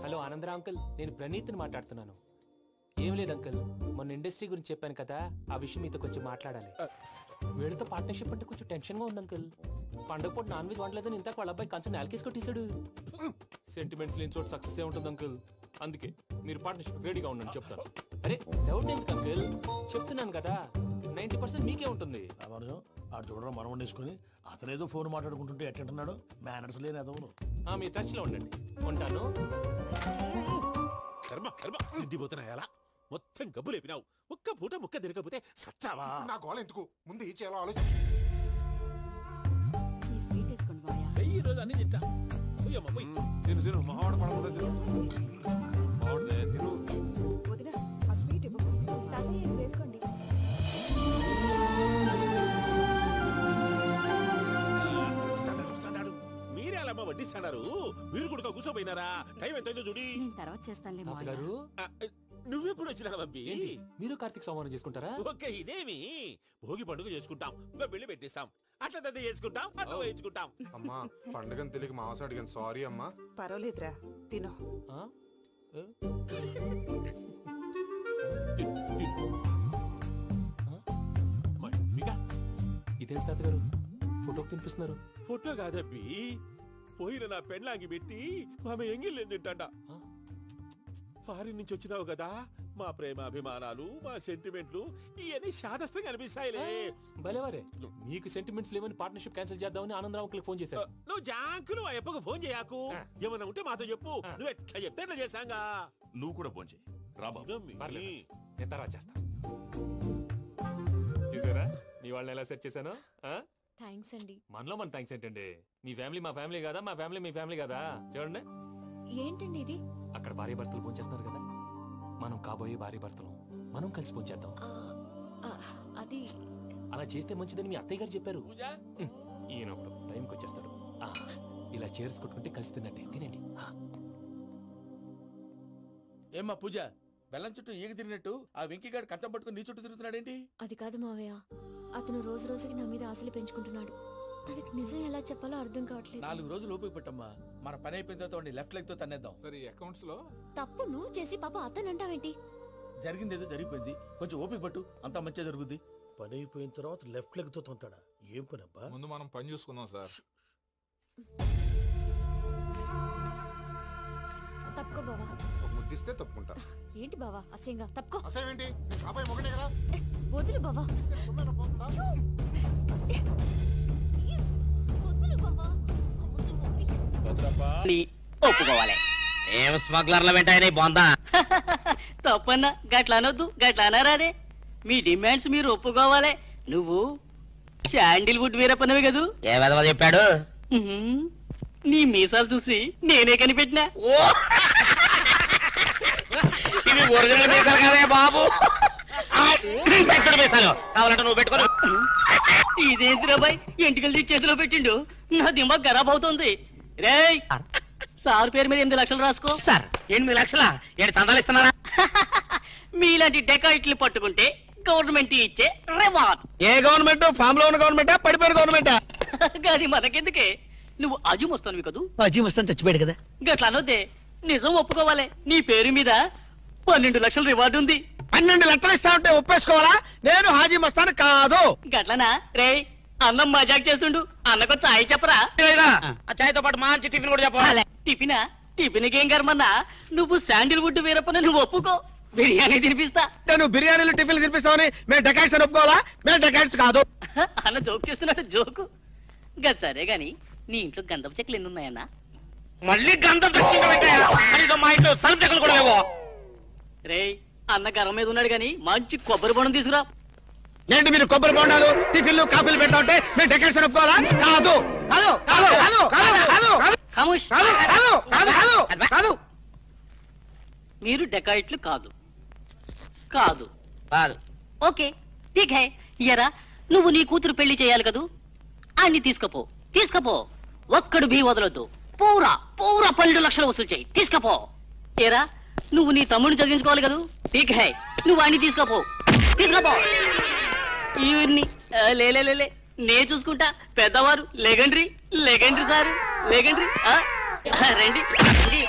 హలో ఆనందరావు అంకుల్, నేను ప్రణీత్ని మాట్లాడుతున్నాను. ఏం లేదు అంకుల్, మొన్న ఇండస్ట్రీ గురించి చెప్పాను కదా, ఆ విషయం మీతో కొంచెం మాట్లాడాలి. వీళ్ళతో పార్ట్నర్షిప్ అంటే కొంచెం టెన్షన్ గా ఉంది అంకుల్. పండగ పూట నాన్ వెజ్ వండలేదని ఇంతకు వాళ్ళ అబ్బాయి కంచెం నేలకేసి కొట్టేశాడు. సెంటిమెంట్స్ లేని చోట సక్సెస్ ఏ ఉంటుంది అంకుల్. అందుకే మీరు పార్ట్నర్షిప్ రెడీగా ఉండండి చెప్తాను. అరే డౌట్ ఎందుకు అంకుల్, చెప్తున్నాను కదా 90% మీకే ఉంటుంది. ఆడు చూడడం మనం వండేసుకుని అతనేదో ఫోన్ మాట్లాడుకుంటుంటే ఎట్టంటున్నాడు మేనర్స్ లేని అదవును. మీ టచ్ లో ఉండండి, ఉంటాను. కర్మ కర్మ తిండిపోతున్నాయా? మొత్తం గబ్బు లేపినావు. ఒక్క పూట ముక్క తిరగకపోతే సచ్చావా? నా గోల ఎందుకు, ముందు ఈ చేయాలో ఆలోచించు. ఈ రోజు అన్ని తింటా. తిను తిను మావాడ పడకుండా తిను. మావాడే తిను. వదినా ఆ స్వీట్ ఇవ్వు. వేసుకోండి. మీరే అలా వడ్డిస్తున్నారు. మీరు కూడా కూర్చోపోయినారా? టైం ఎంతైందో చూడి. తర్వాత చేస్తానులే తాతగారు. నువ్వెప్పుడు వచ్చినా అబ్బి? మీరు కార్తీక్ సంహారం చేసుకుంటారా? ఓకే, ఇదేమి భోగి పండుగ చేసుకుంటాం, ఇంకా పెళ్లి పెట్టిస్తాం, అట్లా దద్ద చేసుకుంటాం, అట్లా వేయించుకుంటాం. అమ్మా పండుగని తెలియక మావస అడిగాను, సారీ అమ్మా. పర్వాలేదురా, తినో. ఇదేంటి తాతగారు ఫోటోకి తినిపిస్తున్నారు? ఫోటో కాదబ్బి, పోయిన నా పెళ్ళాంగి పెట్టి ఆమె ఎంగిల్లేం తింటాడ. ఫారిన్ నుంచి వచ్చినావు కదా, మా ప్రేమ అభిమానాలు, మా సెంటిమెంట్లు ఇవన్నీ శాదస్తంగా అనిపిస్తాయిలే. భలేవారే, మీకు సెంటిమెంట్స్ లేవని పార్ట్నర్షిప్ క్యాన్సిల్ చేద్దామని ఆనందరావు అంకుల్ ఫోన్ చేశారు. నువ్వు జాంకులు ఎప్పకు ఫోన్ చేయకు. ఏమన్నా ఉంటే మాతో చెప్పు, నువ్వు ఎట్లా చెప్తే ఎట్లా చేశాంగా. నువ్వు కూడా ఫోన్ చేయి రాబాబు. నేను తర్వాత చేస్తా. చూసారా మీ వాళ్ళని ఎలా సెట్ చేశాను? థ్యాంక్స్ అండి. మనలో మన థ్యాంక్స్ ఏంటండి? మీ ఫ్యామిలీ మా ఫ్యామిలీ కదా, మా ఫ్యామిలీ మీ ఫ్యామిలీ కదా. చూడండి ఏంటండి ఇది? అక్కడ భార్య భర్తలు పోంచేస్తున్నారు కదా, మనం కాబోయే భార్య భర్తలు మనం కలిసి పోంచేద్దాం. అది అలా చేస్తే మంచిదని మీ అత్తయ్య గారు చెప్పారు. ఈయన ఒకడు టైంకి వచ్చేస్తాడు. ఇలా చేర్స్ కొట్టుకుంటే కలిసి తిన్నట్టే. తినండి. ఏమ్మా పూజ, బెల్లం చుట్టూ ఈగ తిరిగినట్టు ఆ వెంకీగాడు కట్టం పట్టుకుని నీ చుట్టూ తిరుగుతున్నాడేంటి? అది కాదు మావయ్య, అతను రోజు రోజుకి నా మీద ఆశలు పెంచుకుంటున్నాడు. తనకి నిజం ఎలా చెప్పాలో అర్థం కావట్లేదు. 4 రోజులు ఓపిక పట్టమ్మా, మన పని అయిపోయిన తర్వాత లెఫ్ట్ లెగ్ తో తన్నేద్దాం. సరే అకౌంట్స్ లో తప్పు నువ్వు చేసి పాప అతను అంటావేంటి? జరిగింది ఏదో జరిగిపోయింది, కొంచెం ఓపిక పట్టు, అంతా మంచిగా జరుగుద్ది. పని అయిపోయిన తర్వాత లెఫ్ట్ లెగ్ తో తొంతాడా? ఏం పని అబ్బా? ముందు మనం పని చూసుకుందాం సార్. తప్పుకో బావా. ఒక ముద్దిస్తే తప్పుకుంటా. ఏంటి బావా అసహ్యంగా? తప్పుకో. అసహ్యం ఏంటి? నేను కాబోయే మొగనే కదా. వదులు బావా. వదులు బావా. ఒప్పుకోవాలి. ఏం స్మగ్లర్ల వెంటాయని బొందా? తప్పన్నా గట్ల అనొద్దు, గట్ల అనరాదే. మీ డిమాండ్స్ మీరు ఒప్పుకోవాలి. నువ్వు శాండిల్వుడ్ వీరప్పనవి కదూ? ఏ విధవ చెప్పాడు? నీ మీసాలు చూసి నేనే కనిపెట్టినా. ఇవి ఒరిజినల్ మీసాలు కదే బాబు. మీసాలు కావాలంటే నువ్వు పెట్టుకో. ఇదేంటి రాబాయ్, ఎంటికలు చేతిలో పెట్టిండు. నా దిమాగ్ ఖరాబ్ అవుతుంది. రేయ్, సార్ పేరు మీద 8 లక్షలు రాసుకో. సార్ 8 లక్షలా? ఏడు చందాలు ఇస్తున్నారా? మీలాంటి డెకాయిట్లు పట్టుకుంటే గవర్నమెంట్ ఇచ్చే రివార్డ్. ఏ గవర్నమెంట్? ఫామ్ లో ఉన్న గవర్నమెంటా, పడిపోయిన గవర్నమెంటా? అది మనకెందుకే, నువ్వు అజీ మస్తానువి కదూ? అజీ మస్తాన్ చచ్చిపోయాడు కదా. గట్లా అనొద్దే, నిజం ఒప్పుకోవాలి. నీ పేరు మీద 12 లక్షల రివార్డు ఉంది. 12 లక్షలు ఇస్తా ఉంటే ఒప్పేసుకోవాలా? నేను హాజీ మస్తాన్ కాదు. గట్లనా? రే, అన్నం మజాక్ చేస్తుండు, అన్నకు చాయ్ చెప్పరా? ఆ చాయ్తో పాటు మంచి టిఫిన్ కూడా చెప్పాలి. టిఫినా? టిఫిన్కి ఏం కర్మన్నా, నువ్వు శాండిల్వుడ్ వీరప్పని నువ్వు ఒప్పుకో, బిర్యానీ తినిపిస్తా. నువ్వు బిర్యానీలు టిఫిన్లు తినిపిస్తావని మేము డెకాయిట్స్ అని ఒప్పుకోవాలా? మేము డెకాయిట్స్ కాదు. అన్న జోక్ చేస్తున్నట్టు జోకు. గది సరే గాని నీ ఇంట్లో గంధపు చెక్కలు ఎన్ని ఉన్నాయన్నా? మళ్ళీ గంధం మా ఇంట్లో సరుపు చెక్కలు కూడా లేవో. రే, అన్న గర్వం మీద ఉన్నాడు గాని మంచి కొబ్బరి బొండం తీసుకురా. ఏంటి మీరు కొబ్బరి బొండాలు టిఫిన్లు కాఫీలు పెట్టా ఉంటే మేము డెకాయిట్స్ అని ఒప్పుకోవాలా? కాదు కాదు కాదు కాదు కాదు ఖామోష్. కాదు కాదు కాదు కాదు. మీరు డెకాయిట్లు కాదు. కాదు కాదు. ఓకే ఠీక్ హై. ఎరా, నువ్వు నీ కూతురు పెళ్లి చేయాలి కదూ, అన్ని తీసుకపో. తీసుకపో, ఒక్కడు భీ వదలొద్దు. పూరా పూరా 12 లక్షలు వసూలు చేయి. తీసుకపో. ఏరా, నువ్వు నీ తమ్ముడిని చదివించుకోవాలి కదూ, ఠీక్ హై, నువ్వు అన్ని తీసుకపో. తీసుకపో. ఇవన్నీ లే నే చూసుకుంటా. పెద్దవారు లెగండ్రీ లెగండ్రీ సారు లెగండ్రీ. రండి రండి.